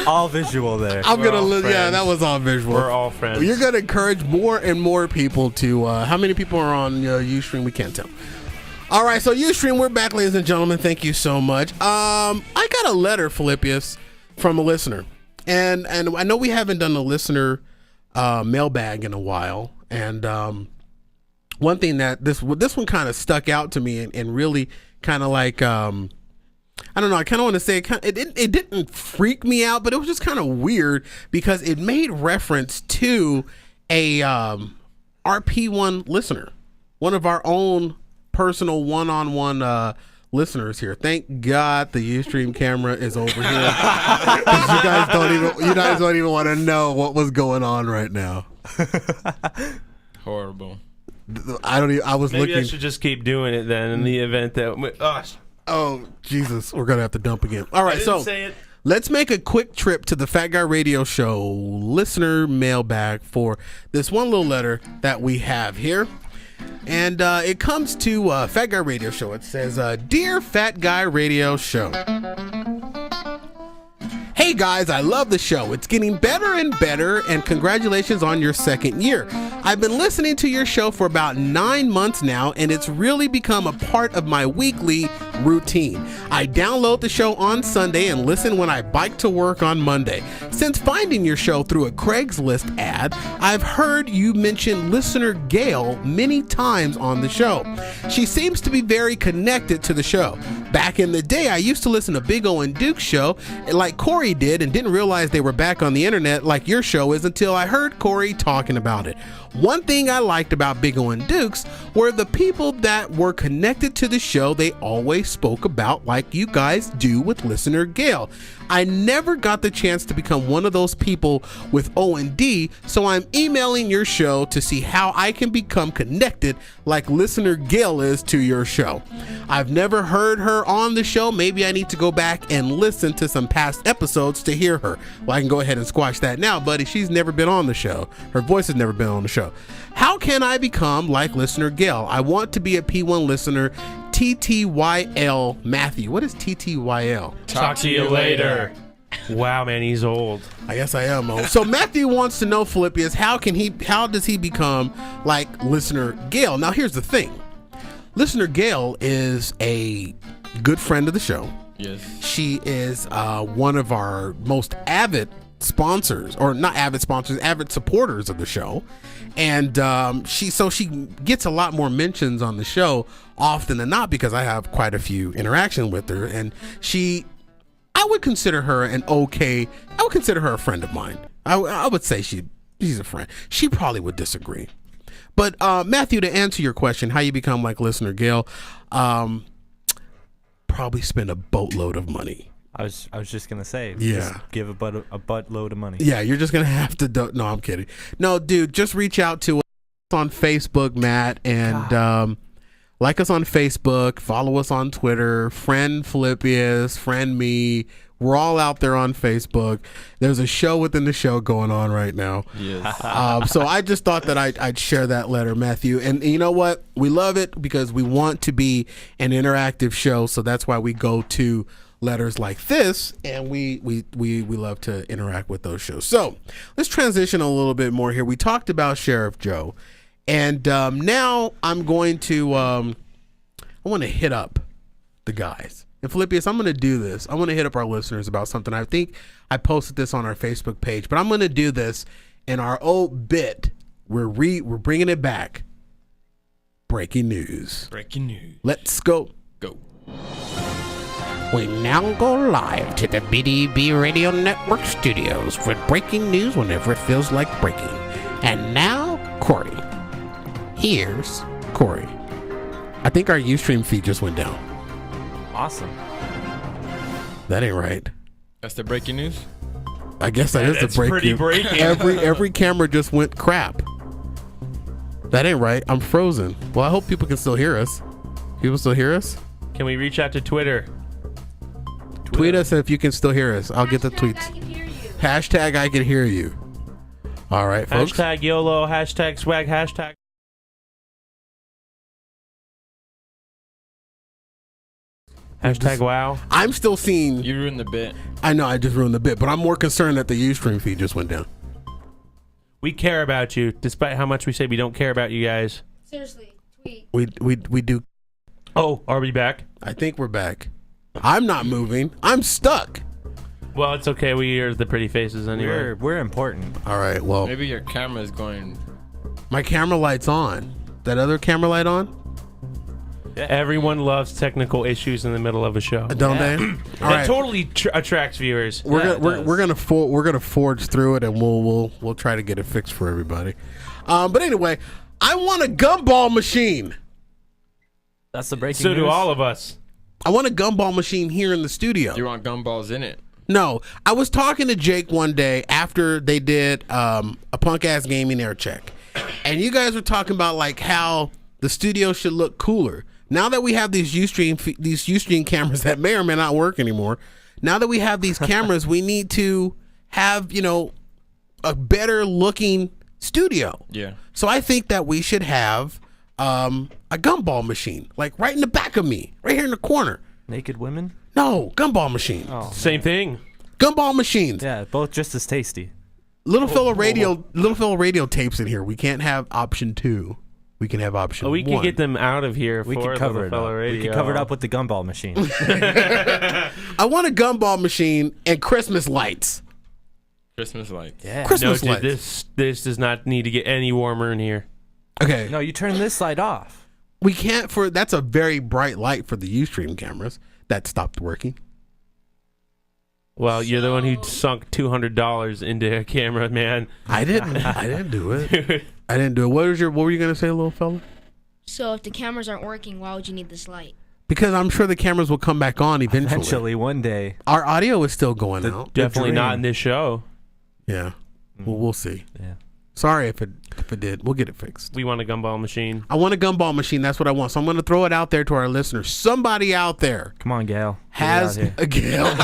S7: All visual there.
S3: I'm gonna that was all visual.
S4: We're all friends.
S3: You're gonna encourage more and more people to. How many people are on Ustream? We can't tell. All right, so Ustream, we're back, ladies and gentlemen. Thank you so much. I got a letter, Philippius, from a listener, and I know we haven't done a listener mailbag in a while, and one thing that this one kind of stuck out to me and really kind of like I don't know, I kind of want to say it didn't freak me out, but it was just kind of weird because it made reference to a RP1 listener, one of our own personal one-on-one listeners here. Thank God the Ustream camera is over here. you guys don't even want to know what was going on right now.
S5: Horrible.
S3: I was
S4: Maybe
S3: looking.
S4: I should just keep doing it then in the event that.
S3: Oh Jesus, we're gonna have to dump again. All right, so
S4: Say it.
S3: let's make a quick trip to the Fat Guy Radio Show listener mailbag for this one little letter that we have here. And it comes to Fat Guy Radio Show. It says, Dear Fat Guy Radio Show. Hey guys, I love the show. It's getting better and better, and congratulations on your second year. I've been listening to your show for about 9 months now, and it's really become a part of my weekly routine. I download the show on Sunday and listen when I bike to work on Monday. Since finding your show through a Craigslist ad, I've heard you mention listener Gail many times on the show. She seems to be very connected to the show. Back in the day, I used to listen to Big O and Duke's show like Corey did, and didn't realize they were back on the internet like your show is until I heard Corey talking about it. One thing I liked about Big O and Duke's were the people that were connected to the show they always spoke about, like you guys do with listener Gail. I never got the chance to become one of those people with O&D, so I'm emailing your show to see how I can become connected like listener Gail is to your show. I've never heard her on the show. Maybe I need to go back and listen to some past episodes to hear her. Well, I can go ahead and squash that now, buddy. She's never been on the show. Her voice has never been on the show. How can I become like listener Gail? I want to be a P1 listener. TTYL Matthew. What is TTYL?
S4: Talk to you later. Wow, man, he's old.
S3: I guess I am old. So Matthew wants to know, Philippius, how does he become like listener Gail? Now here's the thing. Listener Gail is a good friend of the show.
S5: Yes.
S3: She is one of our most avid sponsors, or not avid sponsors, avid supporters of the show. And she gets a lot more mentions on the show often than not because I have quite a few interaction with her. And I would consider her a friend of mine. I would say she's a friend. She probably would disagree. But Matthew, to answer your question, how you become like listener Gail, probably spend a boatload of money.
S7: I was just gonna say,
S3: yeah,
S7: just give a buttload of money.
S3: Yeah, you're just gonna have to. No, I'm kidding. No, dude, just reach out to us on Facebook, Matt, and like us on Facebook, follow us on Twitter, friend Philippius, friend me. We're all out there on Facebook. There's a show within the show going on right now.
S5: Yes.
S3: So I just thought that I'd share that letter, Matthew. And you know what? We love it because we want to be an interactive show. So that's why we go to letters like this, and we love to interact with those shows. So let's transition a little bit more here. We talked about Sheriff Joe, and now I'm going to I want to hit up the guys. And Philippius, I'm going to do this. I want to hit up our listeners about something. I think I posted this on our Facebook page, but I'm going to do this in our old bit. We're bringing it back. Breaking news.
S5: Breaking news.
S3: Let's go.
S5: Go.
S3: We now go live to the BDB Radio Network studios with breaking news whenever it feels like breaking. And now, Corey. Here's Corey. I think our Ustream feed just went down.
S7: Awesome.
S3: That ain't right.
S5: That's the breaking news.
S3: I guess that is the breaking.
S4: Pretty breaking.
S3: Every camera just went crap. That ain't right. I'm frozen. Well, I hope people can still hear us. People still hear us?
S4: Can we reach out to Twitter?
S3: Tweet us if you can still hear us. I'll get the tweets.
S6: I can hear you.
S3: Hashtag I can hear you. All right, folks.
S4: Hashtag YOLO, hashtag swag, hashtag. Hashtag wow.
S3: I'm still seeing.
S5: You ruined the bit.
S3: I know I just ruined the bit, but I'm more concerned that the Ustream feed just went down.
S4: We care about you, despite how much we say we don't care about you guys.
S6: Seriously, tweet.
S3: We do.
S4: Oh, are we back?
S3: I think we're back. I'm not moving. I'm stuck.
S4: Well, it's okay. We are the pretty faces anyway.
S7: We're important.
S3: All right. Well,
S5: Maybe your camera is going.
S3: my camera light's on. That other camera light on?
S4: Everyone loves technical issues in the middle of a show.
S3: Don't they? All
S4: That
S3: right.
S4: totally attracts viewers.
S3: We're gonna forge through it, and we'll try to get it fixed for everybody. But anyway, I want a gumball machine.
S7: That's the breaking
S4: So
S7: news.
S4: do all of us.
S3: I want a gumball machine here in the studio.
S5: You want gumballs in it?
S3: No, I was talking to Jake one day after they did a punk ass gaming air check, and you guys were talking about like how the studio should look cooler. Now that we have these Ustream cameras that may or may not work anymore, now that we have these cameras, we need to have a better looking studio.
S5: Yeah.
S3: So I think that we should have a gumball machine, like right in the back of me, right here in the corner.
S7: Naked women?
S3: No, gumball machine.
S7: Oh.
S4: Same thing.
S3: Gumball machines.
S7: Yeah, both just as tasty.
S3: Little fella radio tapes in here. We can't have option 2. We can have option 1.
S4: We can get them out of here.
S7: We
S4: for
S7: could cover
S4: the
S7: it
S4: fellow
S7: up.
S4: radio.
S7: We could cover it up with the gumball machine.
S3: I want a gumball machine and Christmas lights.
S5: Christmas lights.
S7: Yeah.
S3: Christmas
S4: No, dude,
S3: lights.
S4: this does not need to get any warmer in here.
S3: Okay.
S7: No, you turn this light off.
S3: We can't that's a very bright light for the Ustream cameras. That stopped working.
S4: Well, you're the one who sunk $200 into a camera, man.
S3: I didn't do it. I didn't do it. What were you gonna say, little fella?
S2: So if the cameras aren't working, why would you need this light?
S3: Because I'm sure the cameras will come back on eventually.
S7: Eventually, one day.
S3: Our audio is still going out.
S4: Definitely not
S7: dream.
S4: in this show.
S3: Yeah. Well, we'll see.
S7: Yeah.
S3: Sorry if it did. We'll get it fixed.
S4: We want a gumball machine.
S3: I want a gumball machine. That's what I want. So I'm going to throw it out there to our listeners. Somebody out there
S7: Come on, Gail.
S3: has a Gail.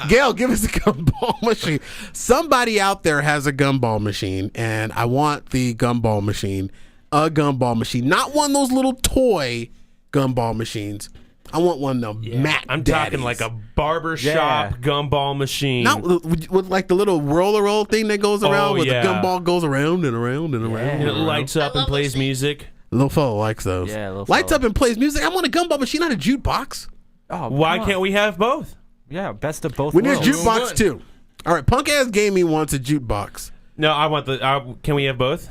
S3: Gail, give us a gumball machine. Somebody out there has a gumball machine, and I want the gumball machine, a gumball machine, not one of those little toy gumball machines. I want one of them Mac
S4: I'm
S3: Daddies.
S4: talking like a barbershop gumball machine.
S3: Not with like the little roll thing that goes around, where
S4: yeah.
S3: the gumball goes around and around and around.
S4: And it
S3: and around.
S4: lights up and plays music.
S3: Little fella likes those.
S7: Yeah, little
S3: lights
S7: fella.
S3: up and plays music. I want a gumball machine, not a jukebox.
S7: Oh,
S4: Why
S7: come on.
S4: can't we have both?
S7: Yeah, best of both
S3: We need a
S7: worlds.
S3: jukebox too. All right, Punk Ass Gaming wants a jukebox.
S4: No, I want the. Can we have both?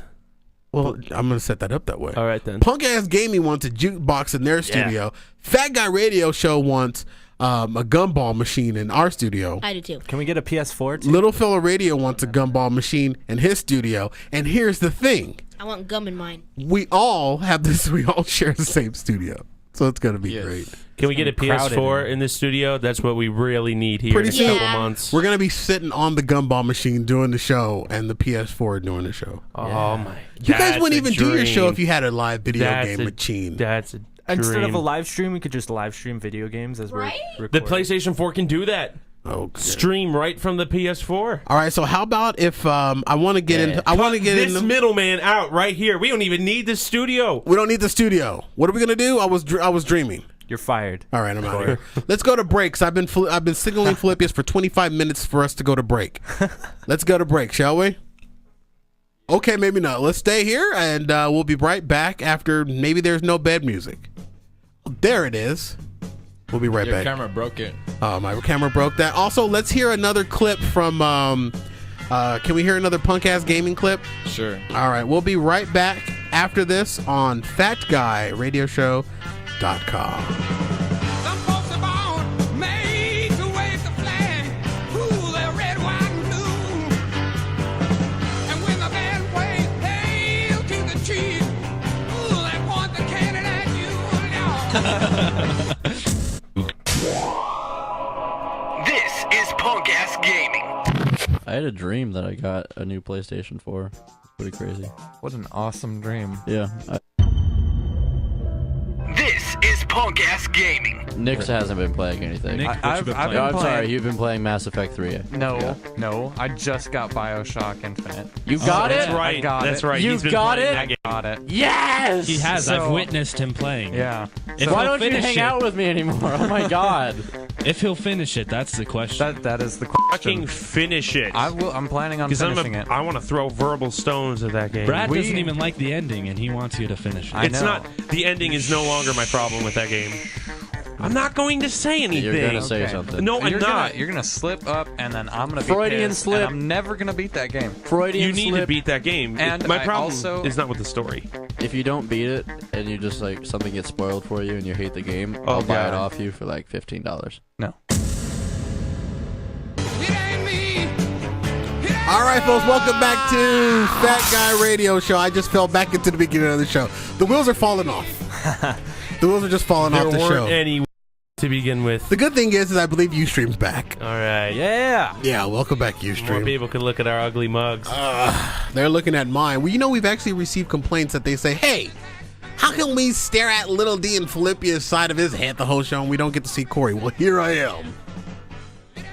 S3: Well, I'm going to set that up that way.
S4: All right then.
S3: Punk Ass Gaming wants a jukebox in their studio. Fat Guy Radio Show wants a gumball machine in our studio.
S2: I do too.
S7: Can we get a PS4 too?
S3: Little Fella Radio wants a gumball machine in his studio. And here's the thing.
S2: I want gum in mine.
S3: We all have this. We all share the same studio. So it's going to be great.
S4: Can we get a
S7: crowded
S4: PS4 in this studio? That's what we really need here
S3: Pretty
S4: in a
S3: soon.
S4: couple months.
S3: We're going to be sitting on the gumball machine doing the show and the PS4 doing the show.
S4: Oh my!
S3: You guys
S4: that's
S3: wouldn't
S4: a
S3: even do your show
S4: dream.
S3: if you had a live video
S4: That's
S3: game
S4: a-
S3: machine.
S4: That's a
S7: Instead of
S4: dream.
S7: a live stream, we could just live stream video games as
S2: Right?
S7: we're
S4: The
S7: recording.
S4: PlayStation 4 can do that.
S3: Okay.
S4: Stream right from the PS4.
S3: All right, so how about if I want to get into
S4: This middleman out right here. We don't even need the studio.
S3: We don't need the studio. What are we gonna do? I was dreaming.
S7: You're fired.
S3: All right, I'm out of here. Let's go to breaks. I've been signaling Philippius for 25 minutes for us to go to break. Let's go to break, shall we? Okay, maybe not. Let's stay here, and we'll be right back after maybe there's no bed music. There it is. We'll be right
S5: Your
S3: back.
S5: camera broke it.
S3: Oh, my camera broke that. Also, let's hear another clip from. Can we hear another punk ass gaming clip?
S5: Sure.
S3: All right, we'll be right back after this on FatGuyRadioShow.com.
S10: Some folks are born made to wave the flag, rule their red, white, and blue. And when the band plays hail to the
S8: Gaming.
S9: I had a dream that I got a new PlayStation 4. Pretty crazy.
S11: What an awesome dream.
S9: Yeah.
S8: This is Punk Ass Gaming.
S9: Nick hasn't been playing anything.
S11: Nick, I've been
S9: No, I'm sorry. You've been playing Mass Effect 3.
S11: No. I just got BioShock Infinite.
S9: You got it?
S4: That's right. That's right.
S9: You
S4: He's been
S9: got
S4: playing
S9: it?
S4: that game.
S11: Got it.
S9: Yes!
S12: He has. I've witnessed him playing.
S11: Yeah.
S9: Why don't you hang out with me anymore? Oh my god.
S12: If he'll finish it, that's the question.
S11: That is the question.
S4: Fucking finish it.
S11: I will. I'm planning on finishing it.
S4: I want to throw verbal stones at that game.
S12: Brad doesn't even like the ending, and he wants you to finish it.
S4: It's not. The ending is no longer my problem with that game. I'm not going to say anything.
S9: You're gonna say something.
S4: No, I'm not.
S11: You're gonna slip up, and then I'm gonna be
S9: Freudian
S11: pissed,
S9: slip.
S11: and I'm never gonna beat that game.
S9: Freudian
S4: You need
S9: slip.
S4: to beat that game.
S11: And
S4: my
S11: I
S4: problem
S11: also-
S4: is not with the story.
S9: If you don't beat it and you just like something gets spoiled for you and you hate the game,
S4: Oh,
S9: I'll buy
S4: God.
S9: it off you for like $15.
S11: No.
S3: All right, folks, welcome back to Fat Guy Radio Show. I just fell back into the beginning of the show. The wheels are falling off. The wheels are just falling
S4: There
S3: off the
S4: weren't
S3: show.
S4: any to begin with.
S3: The good thing is I believe Ustream's back.
S4: All right.
S7: Yeah.
S3: Yeah, welcome back,
S4: More
S3: Ustream.
S4: people can look at our ugly mugs.
S3: They're looking at mine. Well, you know, we've actually received complaints that they say, hey, how can we stare at Little D and Philippia's side of his head the whole show and we don't get to see Corey? Well, here I am.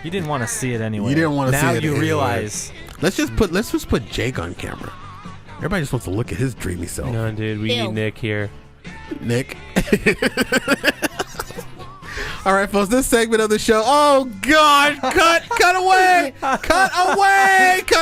S7: You didn't want to see it anyway.
S3: You didn't want to see it.
S7: Now you
S3: anyway.
S7: realize.
S3: Let's just put Jake on camera. Everybody just wants to look at his dreamy self.
S4: No, dude, we need Nick here.
S3: Nick. All right, folks, this segment of the show. Oh, God. Cut away. Cut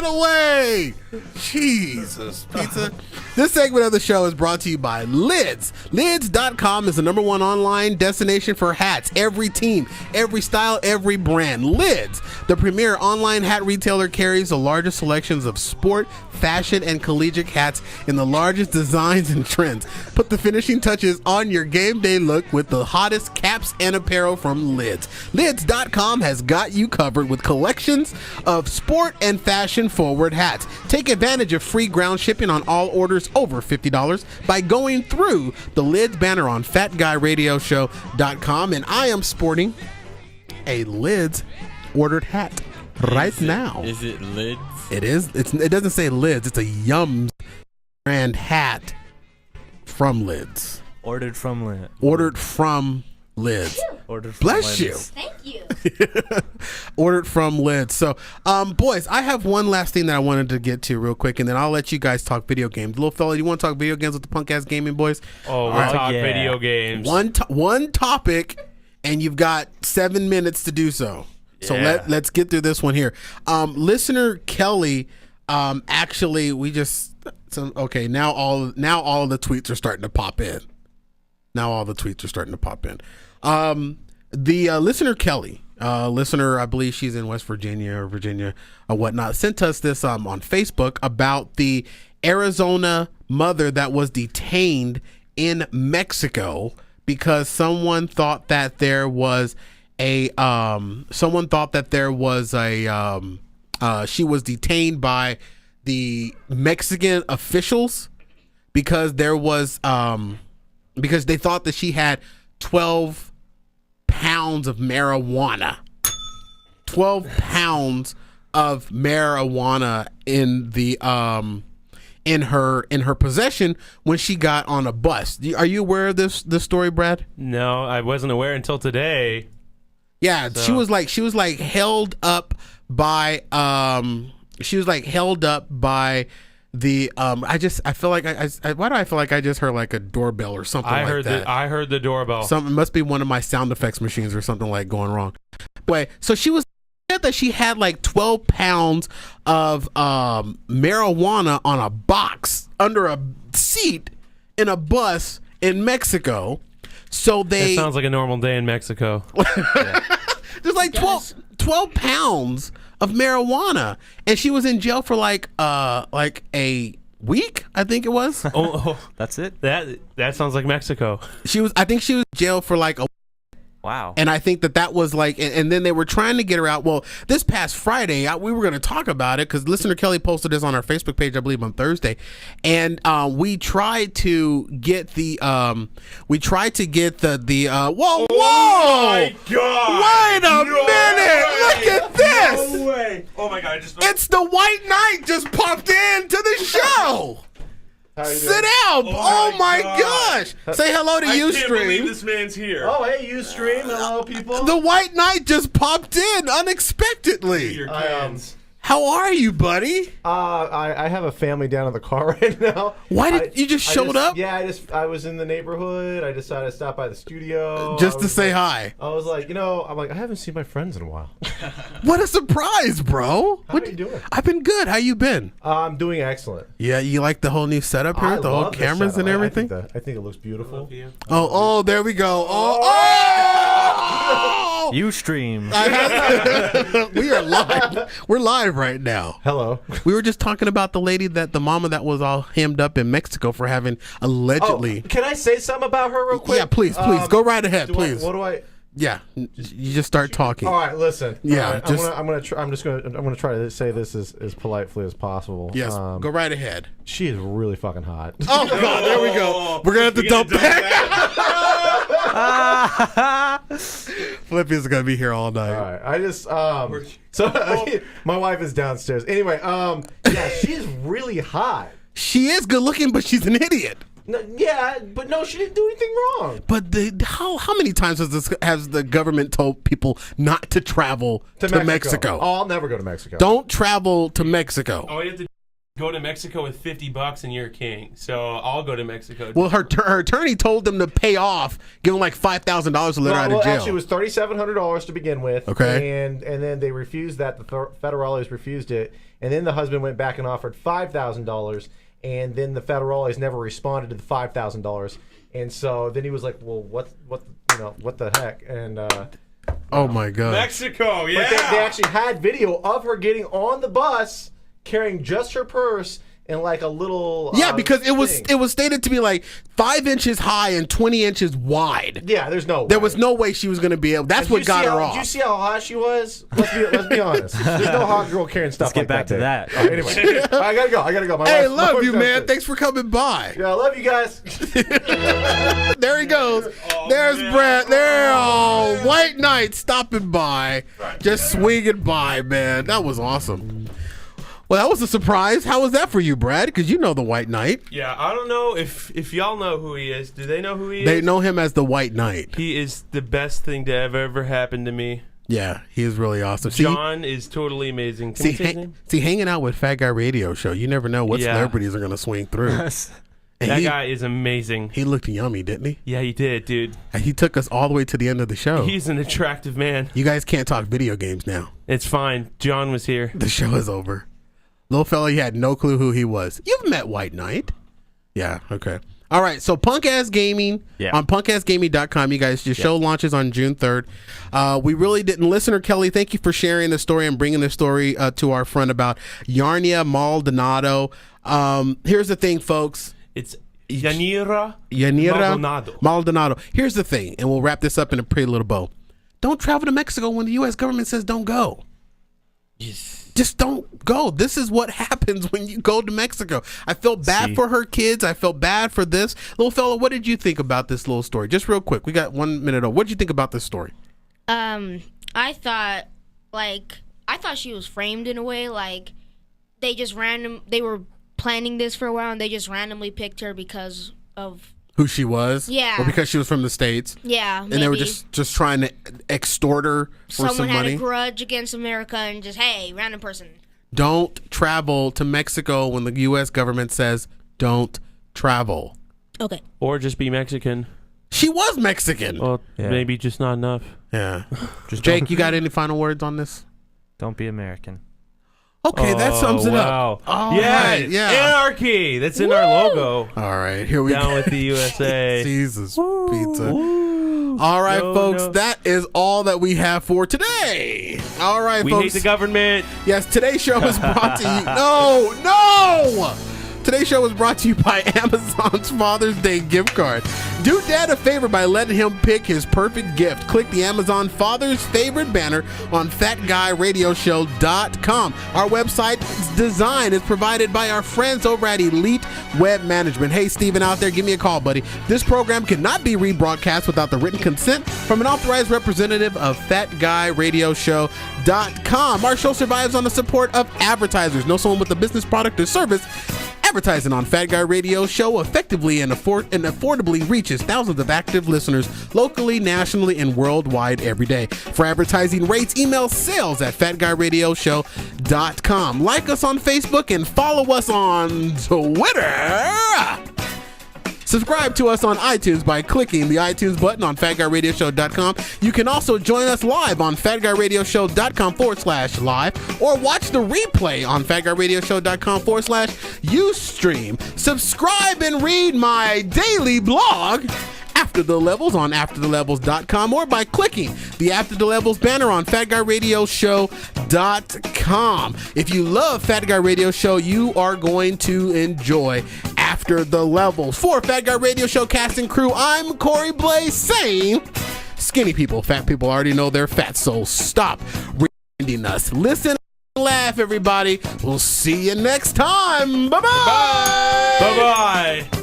S3: away. Jesus, pizza. This segment of the show is brought to you by Lids. Lids.com is the #1 online destination for hats. Every team, every style, every brand. Lids, the premier online hat retailer, carries the largest selections of sport, fashion, and collegiate hats in the largest designs and trends. Put the finishing touches on your game day look with the hottest caps and apparel from Lids. Lids.com has got you covered with collections of sport and fashion forward hats. Take advantage of free ground shipping on all orders over $50 by going through the Lids banner on FatGuyRadioShow.com, and I am sporting a Lids ordered hat right now.
S5: Is it Lids?
S3: It is. It doesn't say Lids. It's a Yums brand hat from Lids.
S7: Ordered from Lids.
S3: Ordered from Lids.
S7: Ordered from
S3: Bless you.
S7: Lids.
S2: Thank you.
S3: Ordered from Lids. So, boys, I have one last thing that I wanted to get to real quick, and then I'll let you guys talk video games. Little fella, you want to talk video games with the Punk Ass Gaming boys?
S4: Oh, we'll talk video games.
S3: One topic, and you've got 7 minutes to do so. So let's get through this one here. Listener Kelly, actually, now all the tweets are starting to pop in. The listener Kelly, I believe she's in West Virginia or Virginia or whatnot, sent us this on Facebook about the Arizona mother that was detained in Mexico because someone thought that there was she was detained by the Mexican officials because because they thought that she had 12 pounds of marijuana. 12 pounds of marijuana in the in her possession when she got on a bus. Are you aware of this story, Brad?
S4: No, I wasn't aware until today.
S3: Yeah,
S4: So.
S3: she was held up by the why do I feel like I just heard like a doorbell or something
S4: I
S3: like that.
S4: I heard the doorbell.
S3: Something must be one of my sound effects machines or something like going wrong. Anyway, so she said that she had like 12 pounds of marijuana on a box under a seat in a bus in Mexico. So
S4: That sounds like a normal day in Mexico.
S3: There's like 12 pounds of marijuana, and she was in jail for like a week, I think it was.
S4: Oh,
S7: that's it.
S4: That sounds like Mexico.
S3: I think she was in jail for like a
S7: Wow.
S3: And I think that was like, and then they were trying to get her out. Well, this past Friday, we were going to talk about it because listener Kelly posted this on our Facebook page, I believe on Thursday. And we tried to get the whoa,
S4: Oh my God.
S3: Wait a minute. Look at this.
S4: No way. Oh my god!
S3: It's the White Knight just popped into the show. Sit down. Oh my gosh. Say hello to
S4: I
S3: Ustream.
S4: can't believe this man's here.
S13: Oh, hey, Ustream. Hello, people.
S3: The White Knight just popped in unexpectedly.
S4: Your cans.
S3: How are you, buddy?
S13: I have a family down in the car right now.
S3: Why did you just showed up?
S13: Yeah, I was in the neighborhood. I decided to stop by the studio
S3: Just to say hi.
S13: I was like, I haven't seen my friends in a while.
S3: What a surprise, bro.
S13: How are you doing?
S3: I've been good. How you been?
S13: I'm doing excellent.
S3: Yeah, you like the whole new setup here, the whole cameras and everything?
S13: I think it looks beautiful.
S3: Oh, there we go.
S7: Ustream.
S3: We are live. We're live right now.
S13: Hello.
S3: We were just talking about the mama that was all hemmed up in Mexico for having allegedly.
S13: Can I say something about her real quick?
S3: Yeah, please. Go right ahead, please.
S13: What do I?
S3: Yeah, you just start talking.
S13: All right, listen.
S3: Yeah,
S13: I'm gonna try to say this as politely as possible.
S3: Yes, go right ahead.
S13: She is really fucking hot.
S3: Oh God, there we go. We're gonna have to dump that. Flippy's gonna be here all night.
S13: All right, I just my wife is downstairs. Anyway, yeah, she's really hot.
S3: She is good looking, but she's an idiot.
S13: No, yeah, but no, she didn't do anything wrong.
S3: But how many times has the government told people not to travel to Mexico?
S13: Oh, I'll never go to Mexico.
S3: Don't travel to Mexico.
S4: Oh, you have to go to Mexico with $50 and you're a king. So I'll go to Mexico.
S3: Well, her attorney told them to pay off, give them like $5,000 to let her out of jail.
S13: Actually, it was $3,700 to begin with.
S3: Okay.
S13: And then they refused that. The federales refused it. And then the husband went back and offered $5,000. And then the federales never responded to the $5,000. And so then he was like, well, what the heck? And
S3: oh my God.
S4: Mexico, yeah.
S13: But they actually had video of her getting on the bus carrying just her purse and like a little
S3: because it was stated to be like 5 inches high and 20 inches wide.
S13: Yeah, there was
S3: no way she was going to be able. That's what got her off.
S13: Did you see how hot she was? Let's be honest. There's no hot girl carrying stuff
S7: Let's get back to that.
S13: Anyway, I gotta go.
S3: Hey, love you, man. Thanks for coming by.
S13: Yeah, I love you guys.
S3: There he goes. There's Brett. White Knight stopping by, just swinging by, man. That was awesome. Well, that was a surprise. How was that for you, Brad? Because you know the White Knight.
S4: Yeah, I don't know if y'all know who he is. Do they know who he is?
S3: They know him as the White Knight.
S4: He is the best thing to have ever happened to me.
S3: Yeah, he is really awesome.
S4: John is totally amazing. Can we say his name?
S3: See, hanging out with Fat Guy Radio Show, you never know what celebrities are going to swing through.
S4: That guy is amazing.
S3: He looked yummy, didn't he?
S4: Yeah, he did, dude.
S3: And he took us all the way to the end of the show.
S4: He's an attractive man.
S3: You guys can't talk video games now.
S4: It's fine. John was here.
S3: The show is over. Little fella, he had no clue who he was. You've met White Knight. Yeah, okay. All right, so Punk Ass Gaming on punkassgaming.com. You guys, your show launches on June 3rd. We really didn't. Listener Kelly, thank you for sharing the story and bringing the story to our friend about Yarnia Maldonado. Here's the thing, folks.
S4: It's Yanira
S3: Maldonado. Here's the thing, and we'll wrap this up in a pretty little bow. Don't travel to Mexico when the U.S. government says don't go.
S4: Yes.
S3: Just don't go. This is what happens when you go to Mexico. I felt bad for her kids. I felt bad for this. Little fella, what did you think about this little story? Just real quick. We got 1 minute. What did you think about this story?
S6: I thought she was framed in a way. Like, they were planning this for a while and they just randomly picked her because of
S3: who she was?
S6: Yeah.
S3: Or because she was from the States?
S6: Yeah,
S3: And they were just trying to extort her for some money?
S6: Someone had a grudge against America and just, hey, random person.
S3: Don't travel to Mexico when the U.S. government says don't travel.
S6: Okay.
S4: Or just be Mexican.
S3: She was Mexican.
S4: Well, maybe just not enough.
S3: Yeah. Jake, you got any final words on this?
S7: Don't be American.
S3: Okay, that sums it up.
S4: Right, anarchy. That's in our logo.
S3: All right, here we go.
S4: Down with the USA.
S3: Jesus pizza. All right, folks, that is all that we have for today. All right,
S4: we
S3: folks.
S4: hate the government.
S3: Yes, today's show is brought to you. No. Today's show was brought to you by Amazon's Father's Day gift card. Do Dad a favor by letting him pick his perfect gift. Click the Amazon Father's Favorite banner on FatGuyRadioShow.com. Our website's design is provided by our friends over at Elite Web Management. Hey, Steven out there, give me a call, buddy. This program cannot be rebroadcast without the written consent from an authorized representative of FatGuyRadioShow.com. Our show survives on the support of advertisers. Know someone with a business, product, or service? Advertising on Fat Guy Radio Show effectively and affordably reaches thousands of active listeners locally, nationally, and worldwide every day. For advertising rates, email sales@FatGuyRadioShow.com. Like us on Facebook and follow us on Twitter. Subscribe to us on iTunes by clicking the iTunes button on FatGuyRadioShow.com. You can also join us live on FatGuyRadioShow.com/live or watch the replay on FatGuyRadioShow.com/Ustream. Subscribe and read my daily blog, After the Levels, on AfterTheLevels.com or by clicking the After the Levels banner on FatGuyRadioShow.com. If you love Fat Guy Radio Show, you are going to enjoy After the Levels. For Fat Guy Radio Show cast and crew, I'm Corey Blaze saying, skinny people, fat people already know they're fat, so stop reminding us. Listen and laugh, everybody. We'll see you next time. Bye-bye.
S4: Bye-bye.